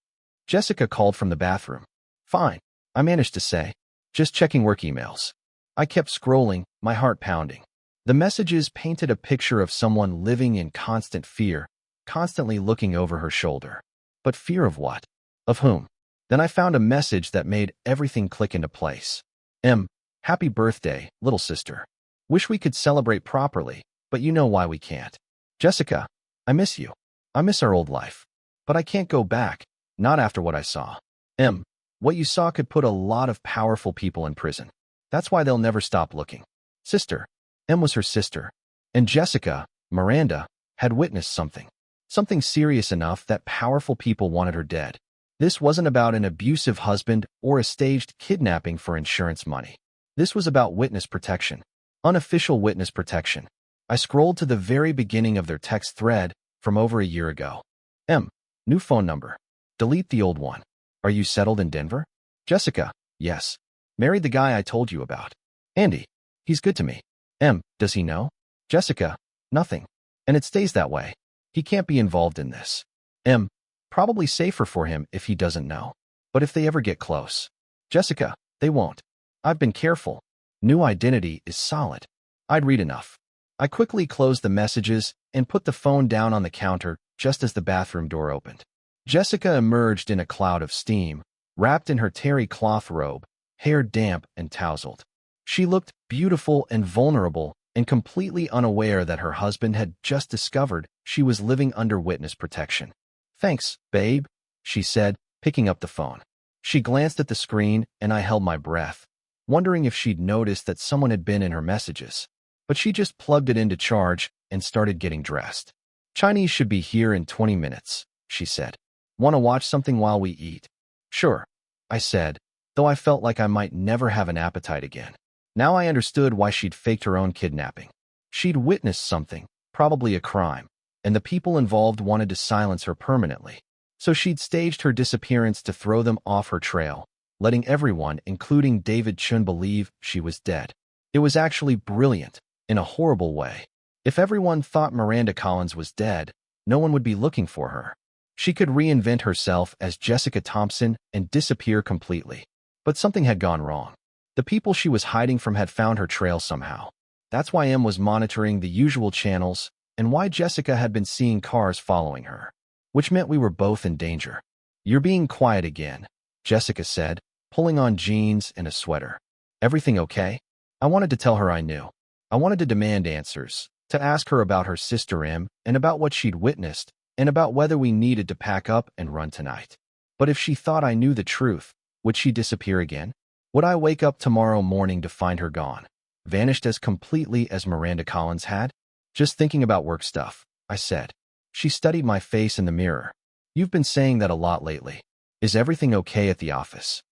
Jessica called from the bathroom. Fine, I managed to say. Just checking work emails. I kept scrolling, my heart pounding. The messages painted a picture of someone living in constant fear, constantly looking over her shoulder. But fear of what? Of whom? Then I found a message that made everything click into place. M, happy birthday, little sister. Wish we could celebrate properly, but you know why we can't. Jessica, I miss you. I miss our old life. But I can't go back, not after what I saw. M, what you saw could put a lot of powerful people in prison. That's why they'll never stop looking. Sister. M was her sister. And Jessica, Miranda, had witnessed something. Something serious enough that powerful people wanted her dead. This wasn't about an abusive husband or a staged kidnapping for insurance money. This was about witness protection. Unofficial witness protection. I scrolled to the very beginning of their text thread from over a year ago. M, new phone number. Delete the old one. Are you settled in Denver? Jessica, yes. Married the guy I told you about. Andy, he's good to me. M, does he know? Jessica, nothing. And it stays that way. He can't be involved in this. M, probably safer for him if he doesn't know. But if they ever get close. Jessica, they won't. I've been careful. New identity is solid. I'd read enough. I quickly closed the messages and put the phone down on the counter just as the bathroom door opened. Jessica emerged in a cloud of steam, wrapped in her terry cloth robe, hair damp and tousled. She looked beautiful and vulnerable and completely unaware that her husband had just discovered she was living under witness protection. Thanks, babe, she said, picking up the phone. She glanced at the screen and I held my breath, wondering if she'd noticed that someone had been in her messages. But she just plugged it into charge and started getting dressed. Chinese should be here in 20 minutes, she said. Want to watch something while we eat? Sure, I said, though I felt like I might never have an appetite again. Now I understood why she'd faked her own kidnapping. She'd witnessed something, probably a crime, and the people involved wanted to silence her permanently. So she'd staged her disappearance to throw them off her trail, letting everyone, including David Chun, believe she was dead. It was actually brilliant, in a horrible way. If everyone thought Miranda Collins was dead, no one would be looking for her. She could reinvent herself as Jessica Thompson and disappear completely. But something had gone wrong. The people she was hiding from had found her trail somehow. That's why Em was monitoring the usual channels and why Jessica had been seeing cars following her, which meant we were both in danger. "You're being quiet again," Jessica said, pulling on jeans and a sweater. "Everything okay?" I wanted to tell her I knew. I wanted to demand answers, to ask her about her sister Em and about what she'd witnessed and about whether we needed to pack up and run tonight. But if she thought I knew the truth, would she disappear again? Would I wake up tomorrow morning to find her gone, vanished as completely as Miranda Collins had? "Just thinking about work stuff," I said. She studied my face in the mirror. "You've been saying that a lot lately. Is everything okay at the office?"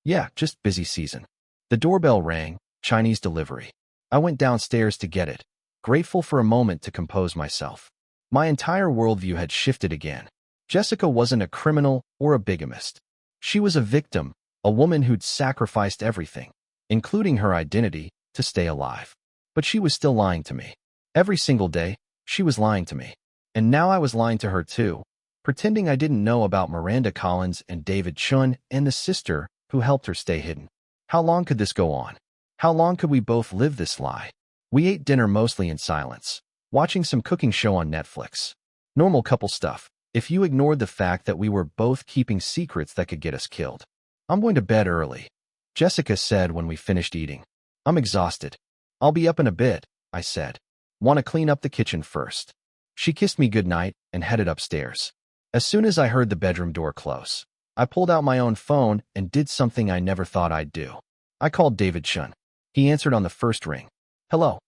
"Yeah, just busy season." The doorbell rang, Chinese delivery. I went downstairs to get it, grateful for a moment to compose myself. My entire worldview had shifted again. Jessica wasn't a criminal or a bigamist. She was a victim, a woman who'd sacrificed everything, including her identity, to stay alive. But she was still lying to me. Every single day, she was lying to me. And now I was lying to her too, pretending I didn't know about Miranda Collins and David Chun and the sister who helped her stay hidden. How long could this go on? How long could we both live this lie? We ate dinner mostly in silence, watching some cooking show on Netflix. Normal couple stuff, if you ignored the fact that we were both keeping secrets that could get us killed. "I'm going to bed early," Jessica said when we finished eating. "I'm exhausted." "I'll be up in a bit," I said. "Want to clean up the kitchen first." She kissed me goodnight and headed upstairs. As soon as I heard the bedroom door close, I pulled out my own phone and did something I never thought I'd do. I called David Chun. He answered on the first ring. "Hello.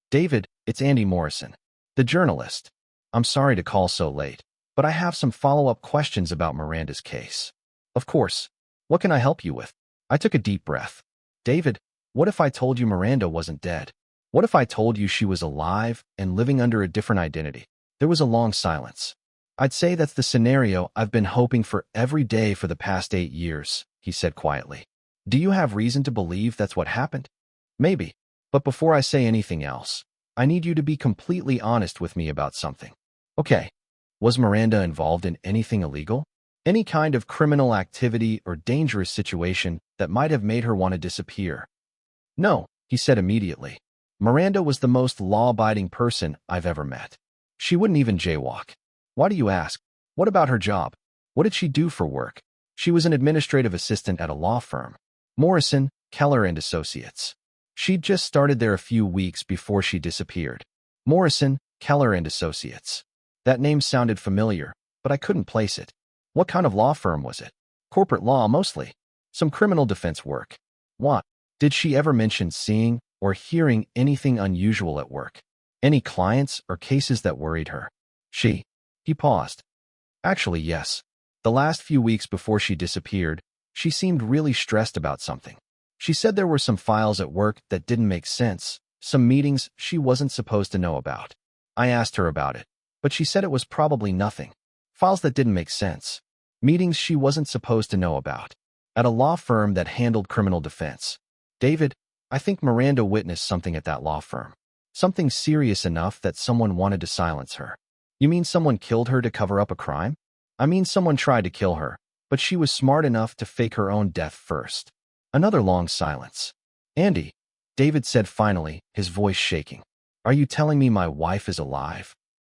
David, it's Andy Morrison, the journalist. I'm sorry to call so late, but I have some follow-up questions about Miranda's case." "Of course. What can I help you with?" I took a deep breath. "David, what if I told you Miranda wasn't dead? What if I told you she was alive and living under a different identity?" There was a long silence. "I'd say that's the scenario I've been hoping for every day for the past 8 years, he said quietly. "Do you have reason to believe that's what happened?" "Maybe. But before I say anything else, I need you to be completely honest with me about something." "Okay. Was Miranda involved in anything illegal? Any kind of criminal activity or dangerous situation that might have made her want to disappear?" "No," he said immediately. "Miranda was the most law-abiding person I've ever met. She wouldn't even jaywalk." "Why do you ask? What about her job? What did she do for work?" "She was an administrative assistant at a law firm, Morrison, Keller and Associates. She'd just started there a few weeks before she disappeared." Morrison, Keller and Associates. That name sounded familiar, but I couldn't place it. What kind of law firm was it? "Corporate law, mostly. Some criminal defense work." "What? Did she ever mention seeing or hearing anything unusual at work? Any clients or cases that worried her?" He paused. "Actually, yes. The last few weeks before she disappeared, she seemed really stressed about something. She said there were some files at work that didn't make sense, some meetings she wasn't supposed to know about. I asked her about it, but she said it was probably nothing. Files that didn't make sense. Meetings she wasn't supposed to know about. At a law firm that handled criminal defense. David, I think Miranda witnessed something at that law firm. Something serious enough that someone wanted to silence her." "You mean someone killed her to cover up a crime?" "I mean someone tried to kill her, but she was smart enough to fake her own death first." Another long silence. "Andy," David said finally, his voice shaking. "Are you telling me my wife is alive?"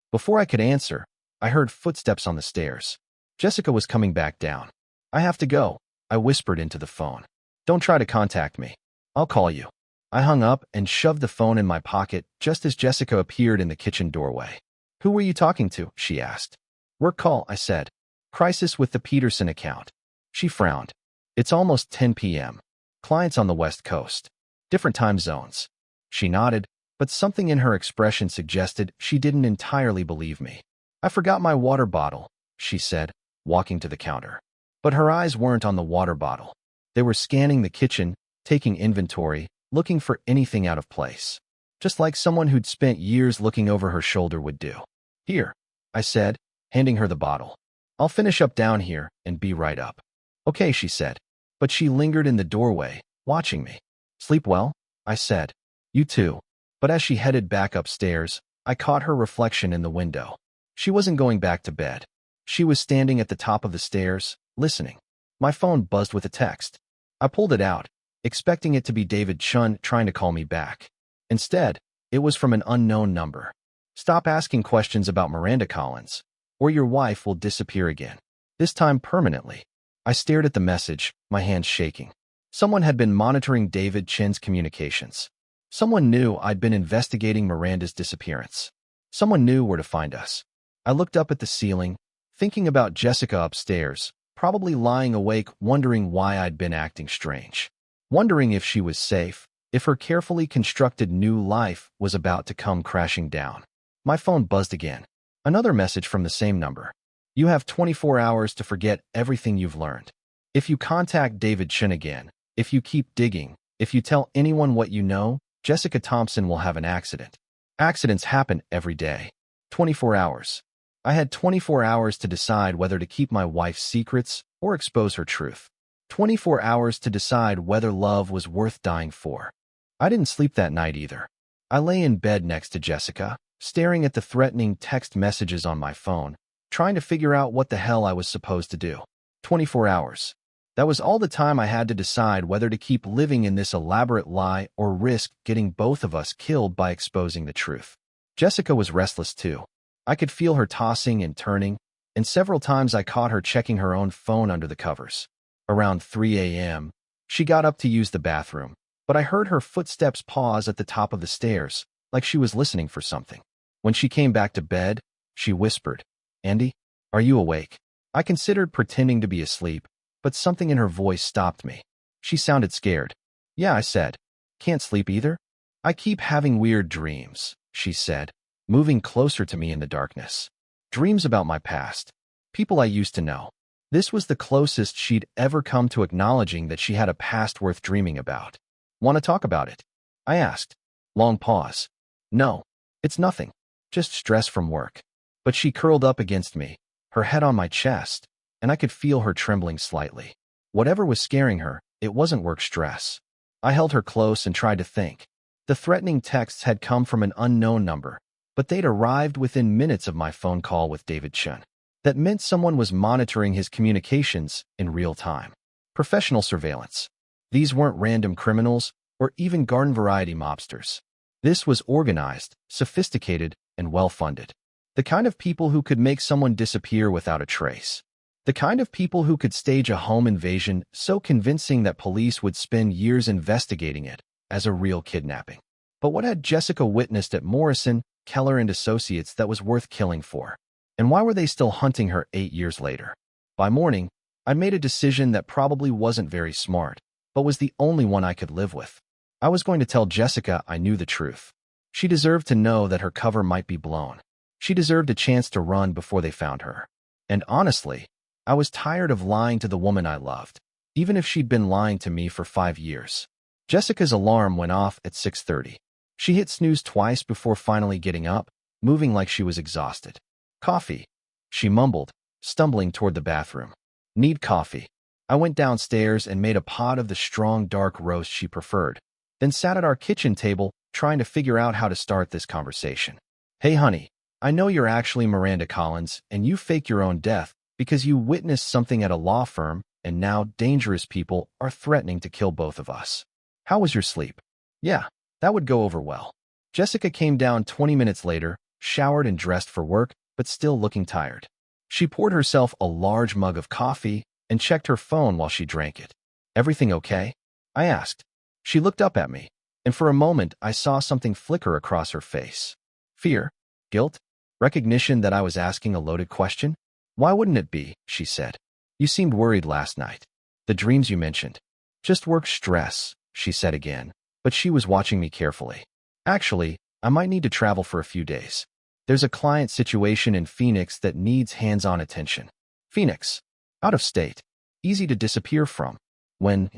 Before I could answer, I heard footsteps on the stairs. Jessica was coming back down. "I have to go," I whispered into the phone. "Don't try to contact me. I'll call you." I hung up and shoved the phone in my pocket just as Jessica appeared in the kitchen doorway. "Who were you talking to?" she asked. "Work call," I said. "Crisis with the Peterson account." She frowned. "It's almost 10 p.m. Clients on the West Coast. Different time zones." She nodded, but something in her expression suggested she didn't entirely believe me. "I forgot my water bottle," she said, walking to the counter. But her eyes weren't on the water bottle. They were scanning the kitchen, taking inventory, looking for anything out of place. Just like someone who'd spent years looking over her shoulder would do. "Here," I said, handing her the bottle. "I'll finish up down here and be right up." "Okay," she said, but she lingered in the doorway, watching me. "Sleep well?" I said. "You too." But as she headed back upstairs, I caught her reflection in the window. She wasn't going back to bed. She was standing at the top of the stairs, listening. My phone buzzed with a text. I pulled it out, expecting it to be David Chun trying to call me back. Instead, it was from an unknown number. Stop asking questions about Miranda Collins, or your wife will disappear again. This time permanently. I stared at the message, my hands shaking. Someone had been monitoring David Chin's communications. Someone knew I'd been investigating Miranda's disappearance. Someone knew where to find us. I looked up at the ceiling, thinking about Jessica upstairs, probably lying awake wondering why I'd been acting strange. Wondering if she was safe, if her carefully constructed new life was about to come crashing down. My phone buzzed again. Another message from the same number. You have 24 hours to forget everything you've learned. If you contact David Chin again, if you keep digging, if you tell anyone what you know, Jessica Thompson will have an accident. Accidents happen every day. 24 hours. I had 24 hours to decide whether to keep my wife's secrets or expose her truth. 24 hours to decide whether love was worth dying for. I didn't sleep that night either. I lay in bed next to Jessica, staring at the threatening text messages on my phone, trying to figure out what the hell I was supposed to do. 24 hours. That was all the time I had to decide whether to keep living in this elaborate lie or risk getting both of us killed by exposing the truth. Jessica was restless too. I could feel her tossing and turning, and several times I caught her checking her own phone under the covers. Around 3 a.m., she got up to use the bathroom, but I heard her footsteps pause at the top of the stairs, like she was listening for something. When she came back to bed, she whispered, "Andy, are you awake?" I considered pretending to be asleep, but something in her voice stopped me. She sounded scared. "Yeah," I said. "Can't sleep either?" "I keep having weird dreams," she said, moving closer to me in the darkness. Dreams about my past. People I used to know. This was the closest she'd ever come to acknowledging that she had a past worth dreaming about. "Want to talk about it?" I asked. Long pause. "No, it's nothing. Just stress from work." But she curled up against me, her head on my chest, and I could feel her trembling slightly. Whatever was scaring her, it wasn't work stress. I held her close and tried to think. The threatening texts had come from an unknown number, but they'd arrived within minutes of my phone call with David Chun. That meant someone was monitoring his communications in real time. Professional surveillance. These weren't random criminals or even garden variety mobsters. This was organized, sophisticated, and well-funded. The kind of people who could make someone disappear without a trace. The kind of people who could stage a home invasion so convincing that police would spend years investigating it as a real kidnapping. But what had Jessica witnessed at Morrison, Keller and Associates that was worth killing for? And why were they still hunting her 8 years later? By morning, I made a decision that probably wasn't very smart, but was the only one I could live with. I was going to tell Jessica I knew the truth. She deserved to know that her cover might be blown. She deserved a chance to run before they found her. And honestly, I was tired of lying to the woman I loved, even if she'd been lying to me for 5 years. Jessica's alarm went off at 6:30. She hit snooze twice before finally getting up, moving like she was exhausted. "Coffee," she mumbled, stumbling toward the bathroom. "Need coffee." I went downstairs and made a pot of the strong dark roast she preferred, then sat at our kitchen table trying to figure out how to start this conversation. "Hey honey, I know you're actually Miranda Collins and you fake your own death because you witnessed something at a law firm and now dangerous people are threatening to kill both of us. How was your sleep?" "Yeah, that would go over well." Jessica came down 20 minutes later, showered and dressed for work, but still looking tired. She poured herself a large mug of coffee and checked her phone while she drank it. "Everything okay?" I asked. She looked up at me, and for a moment I saw something flicker across her face. Fear? Guilt? Recognition that I was asking a loaded question? "Why wouldn't it be?" she said. "You seemed worried last night. The dreams you mentioned." "Just work stress," she said again, but she was watching me carefully. "Actually, I might need to travel for a few days. There's a client situation in Phoenix that needs hands-on attention." "Phoenix? Out of state. Easy to disappear from." "When?"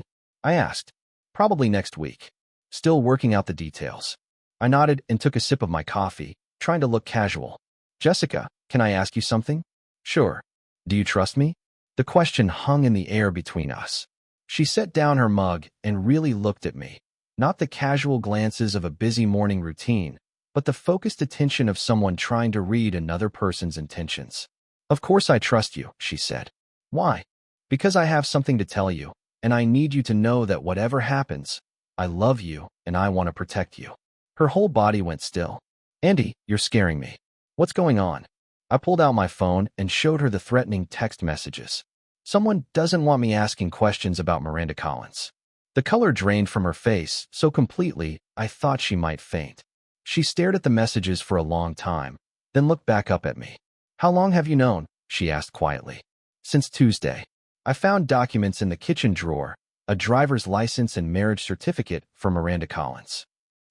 I asked. "Probably next week. Still working out the details." I nodded and took a sip of my coffee, trying to look casual. "Jessica, can I ask you something?" "Sure. Do you trust me?" The question hung in the air between us. She set down her mug and really looked at me. Not the casual glances of a busy morning routine, but the focused attention of someone trying to read another person's intentions. "Of course I trust you," she said. "Why?" "Because I have something to tell you, and I need you to know that whatever happens, I love you and I want to protect you. Her whole body went still. Andy, you're scaring me. What's going on? I pulled out my phone and showed her the threatening text messages. Someone doesn't want me asking questions about Miranda Collins. The color drained from her face so completely I thought she might faint. She stared at the messages for a long time, then looked back up at me. How long have you known? She asked quietly. Since Tuesday. I found documents in the kitchen drawer, a driver's license and marriage certificate for Miranda Collins.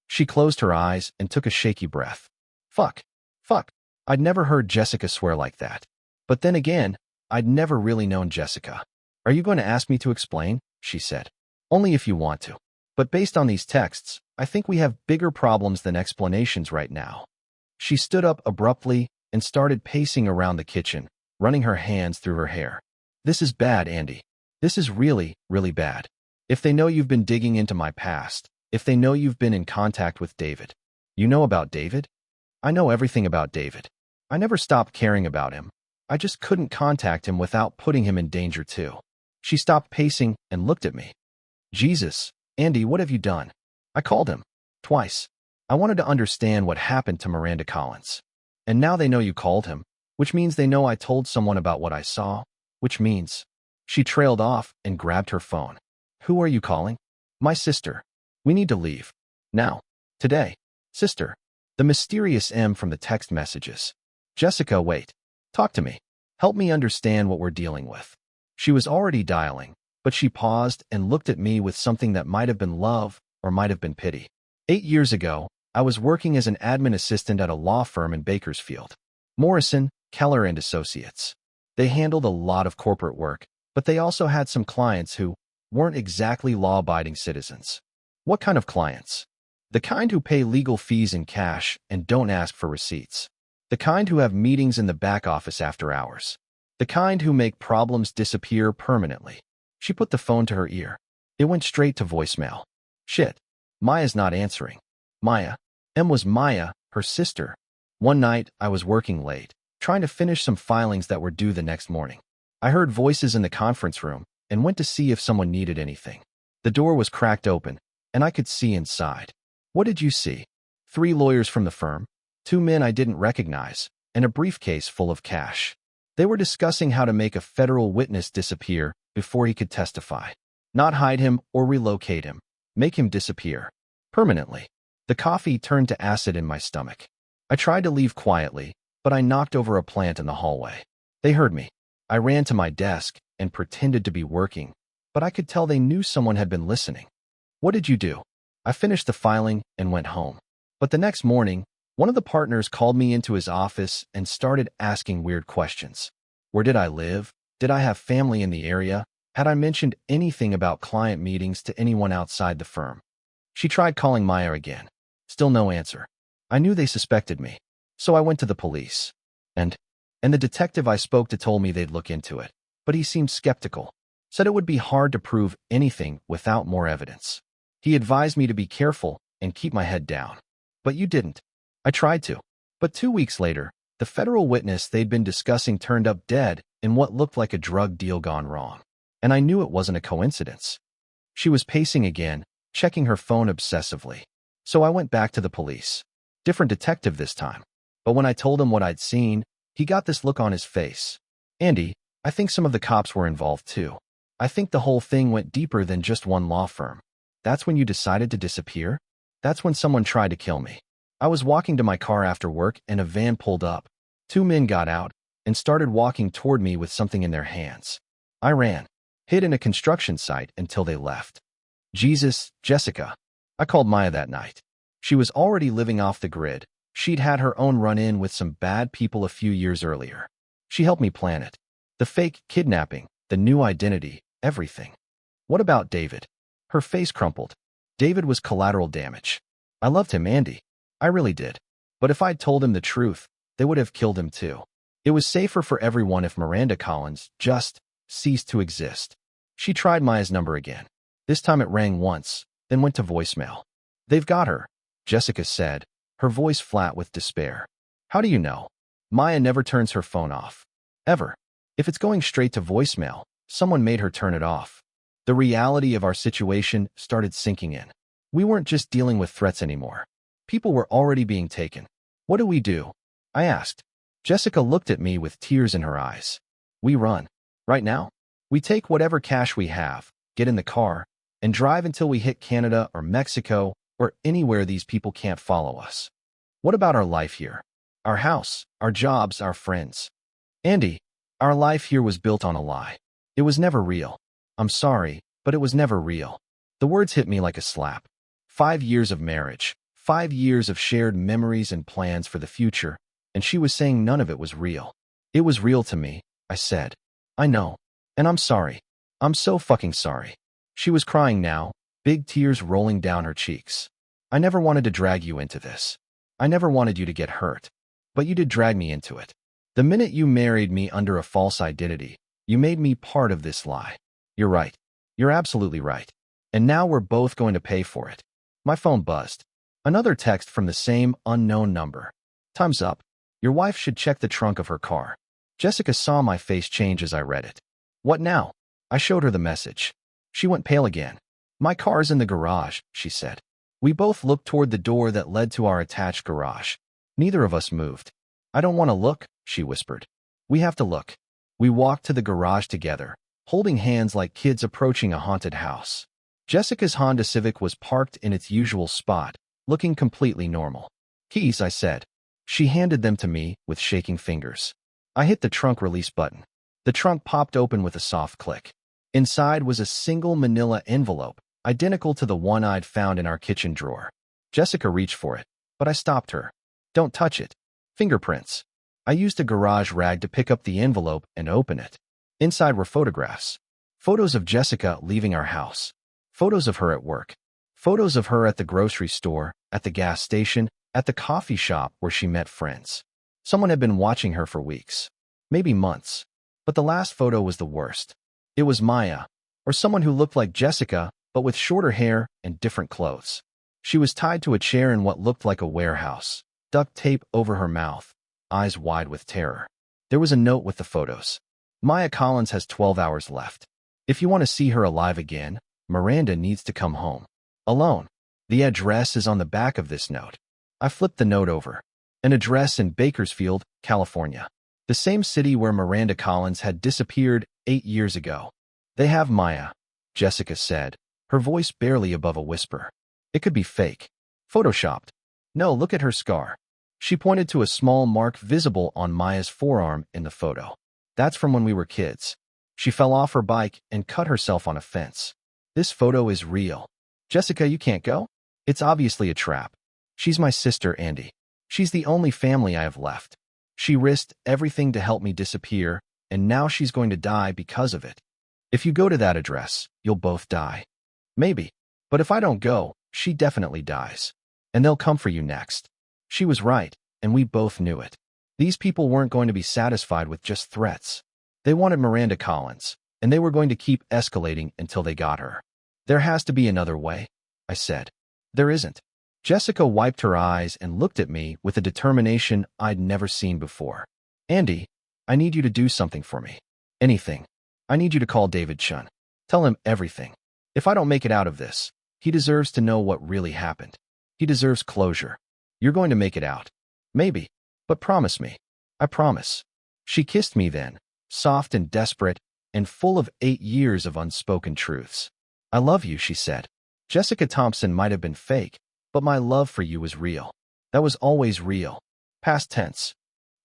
She closed her eyes and took a shaky breath. Fuck. I'd never heard Jessica swear like that. But then again, I'd never really known Jessica. Are you going to ask me to explain? She said. Only if you want to. But based on these texts, I think we have bigger problems than explanations right now. She stood up abruptly and started pacing around the kitchen, running her hands through her hair. This is bad, Andy. This is really, really bad. If they know you've been digging into my past, if they know you've been in contact with David. You know about David? I know everything about David. I never stopped caring about him. I just couldn't contact him without putting him in danger too. She stopped pacing and looked at me. Jesus, Andy, what have you done? I called him. Twice. I wanted to understand what happened to Miranda Collins. And now they know you called him, which means they know I told someone about what I saw, which means... She trailed off and grabbed her phone. Who are you calling? My sister. We need to leave. Now. Today. Sister. The mysterious M from the text messages. Jessica, wait. Talk to me. Help me understand what we're dealing with. She was already dialing, but she paused and looked at me with something that might have been love or might have been pity. 8 years ago, I was working as an admin assistant at a law firm in Bakersfield. Morrison, Keller and Associates. They handled a lot of corporate work, but they also had some clients who weren't exactly law-abiding citizens. What kind of clients? The kind who pay legal fees in cash and don't ask for receipts. The kind who have meetings in the back office after hours. The kind who make problems disappear permanently. She put the phone to her ear. It went straight to voicemail. Shit. Maya's not answering. Maya. M was Maya, her sister. One night, I was working late, trying to finish some filings that were due the next morning. I heard voices in the conference room and went to see if someone needed anything. The door was cracked open, and I could see inside. What did you see? 3 lawyers from the firm, 2 men I didn't recognize, and a briefcase full of cash. They were discussing how to make a federal witness disappear before he could testify. Not hide him or relocate him. Make him disappear. Permanently. The coffee turned to acid in my stomach. I tried to leave quietly, but I knocked over a plant in the hallway. They heard me. I ran to my desk and pretended to be working, but I could tell they knew someone had been listening. What did you do? I finished the filing and went home. But the next morning, one of the partners called me into his office and started asking weird questions. Where did I live? Did I have family in the area? Had I mentioned anything about client meetings to anyone outside the firm? She tried calling Maya again. Still no answer. I knew they suspected me, so I went to the police. And the detective I spoke to told me they'd look into it, but he seemed skeptical. Said it would be hard to prove anything without more evidence. He advised me to be careful and keep my head down. But you didn't. I tried to. But 2 weeks later, the federal witness they'd been discussing turned up dead in what looked like a drug deal gone wrong. And I knew it wasn't a coincidence. She was pacing again, checking her phone obsessively. So I went back to the police. Different detective this time. But when I told him what I'd seen, he got this look on his face. Andy, I think some of the cops were involved too. I think the whole thing went deeper than just one law firm. That's when you decided to disappear? That's when someone tried to kill me. I was walking to my car after work and a van pulled up. 2 men got out and started walking toward me with something in their hands. I ran, hid in a construction site until they left. Jesus, Jessica. I called Maya that night. She was already living off the grid. She'd had her own run-in with some bad people a few years earlier. She helped me plan it. The fake kidnapping, the new identity, everything. What about David? Her face crumpled. David was collateral damage. I loved him, Andy. I really did. But if I'd told him the truth, they would have killed him too. It was safer for everyone if Miranda Collins just ceased to exist. She tried Maya's number again. This time it rang once, then went to voicemail. They've got her, Jessica said, her voice flat with despair. How do you know? Maya never turns her phone off. Ever. If it's going straight to voicemail, someone made her turn it off. The reality of our situation started sinking in. We weren't just dealing with threats anymore. People were already being taken. What do we do? I asked. Jessica looked at me with tears in her eyes. We run. Right now? We take whatever cash we have, get in the car, and drive until we hit Canada or Mexico or anywhere these people can't follow us. What about our life here? Our house, our jobs, our friends. Andy, our life here was built on a lie. It was never real. I'm sorry, but it was never real. The words hit me like a slap. 5 years of marriage, 5 years of shared memories and plans for the future, and she was saying none of it was real. It was real to me, I said. I know. And I'm sorry. I'm so fucking sorry. She was crying now, big tears rolling down her cheeks. I never wanted to drag you into this. I never wanted you to get hurt. But you did drag me into it. The minute you married me under a false identity, you made me part of this lie. You're right. You're absolutely right. And now we're both going to pay for it. My phone buzzed. Another text from the same unknown number. Time's up. Your wife should check the trunk of her car. Jessica saw my face change as I read it. What now? I showed her the message. She went pale again. My car's in the garage, she said. We both looked toward the door that led to our attached garage. Neither of us moved. I don't want to look, she whispered. We have to look. We walked to the garage together, holding hands like kids approaching a haunted house. Jessica's Honda Civic was parked in its usual spot, looking completely normal. Keys, I said. She handed them to me with shaking fingers. I hit the trunk release button. The trunk popped open with a soft click. Inside was a single manila envelope, identical to the one I'd found in our kitchen drawer. Jessica reached for it, but I stopped her. Don't touch it. Fingerprints. I used a garage rag to pick up the envelope and open it. Inside were photographs. Photos of Jessica leaving our house. Photos of her at work. Photos of her at the grocery store, at the gas station, at the coffee shop where she met friends. Someone had been watching her for weeks, maybe months. But the last photo was the worst. It was Maya, or someone who looked like Jessica, but with shorter hair and different clothes. She was tied to a chair in what looked like a warehouse, duct tape over her mouth, eyes wide with terror. There was a note with the photos. Maya Collins has 12 hours left. If you want to see her alive again, Miranda needs to come home. Alone. The address is on the back of this note. I flipped the note over. An address in Bakersfield, California. The same city where Miranda Collins had disappeared 8 years ago. They have Maya, Jessica said, her voice barely above a whisper. It could be fake. Photoshopped. No, look at her scar. She pointed to a small mark visible on Maya's forearm in the photo. That's from when we were kids. She fell off her bike and cut herself on a fence. This photo is real. Jessica, you can't go? It's obviously a trap. She's my sister, Andy. She's the only family I have left. She risked everything to help me disappear, and now she's going to die because of it. If you go to that address, you'll both die. Maybe. But if I don't go, she definitely dies. And they'll come for you next. She was right, and we both knew it. These people weren't going to be satisfied with just threats. They wanted Miranda Collins, and they were going to keep escalating until they got her. There has to be another way, I said. There isn't. Jessica wiped her eyes and looked at me with a determination I'd never seen before. Andy, I need you to do something for me. Anything. I need you to call David Chun. Tell him everything. If I don't make it out of this, he deserves to know what really happened. He deserves closure. You're going to make it out. Maybe. But promise me. I promise. She kissed me then, soft and desperate, and full of 8 years of unspoken truths. I love you, she said. Jessica Thompson might have been fake, but my love for you was real. That was always real. Past tense.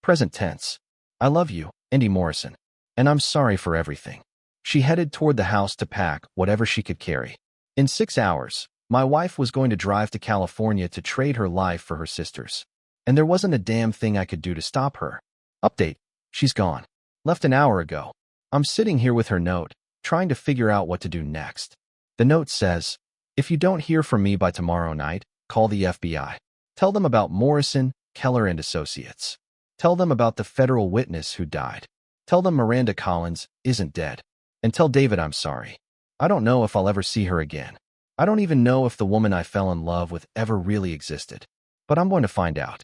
Present tense. I love you, Andy Morrison. And I'm sorry for everything. She headed toward the house to pack whatever she could carry. In 6 hours, my wife was going to drive to California to trade her life for her sister's. And there wasn't a damn thing I could do to stop her. Update. She's gone. Left an hour ago. I'm sitting here with her note, trying to figure out what to do next. The note says, if you don't hear from me by tomorrow night, call the FBI. Tell them about Morrison, Keller and Associates. Tell them about the federal witness who died. Tell them Miranda Collins isn't dead. And tell David I'm sorry. I don't know if I'll ever see her again. I don't even know if the woman I fell in love with ever really existed. But I'm going to find out.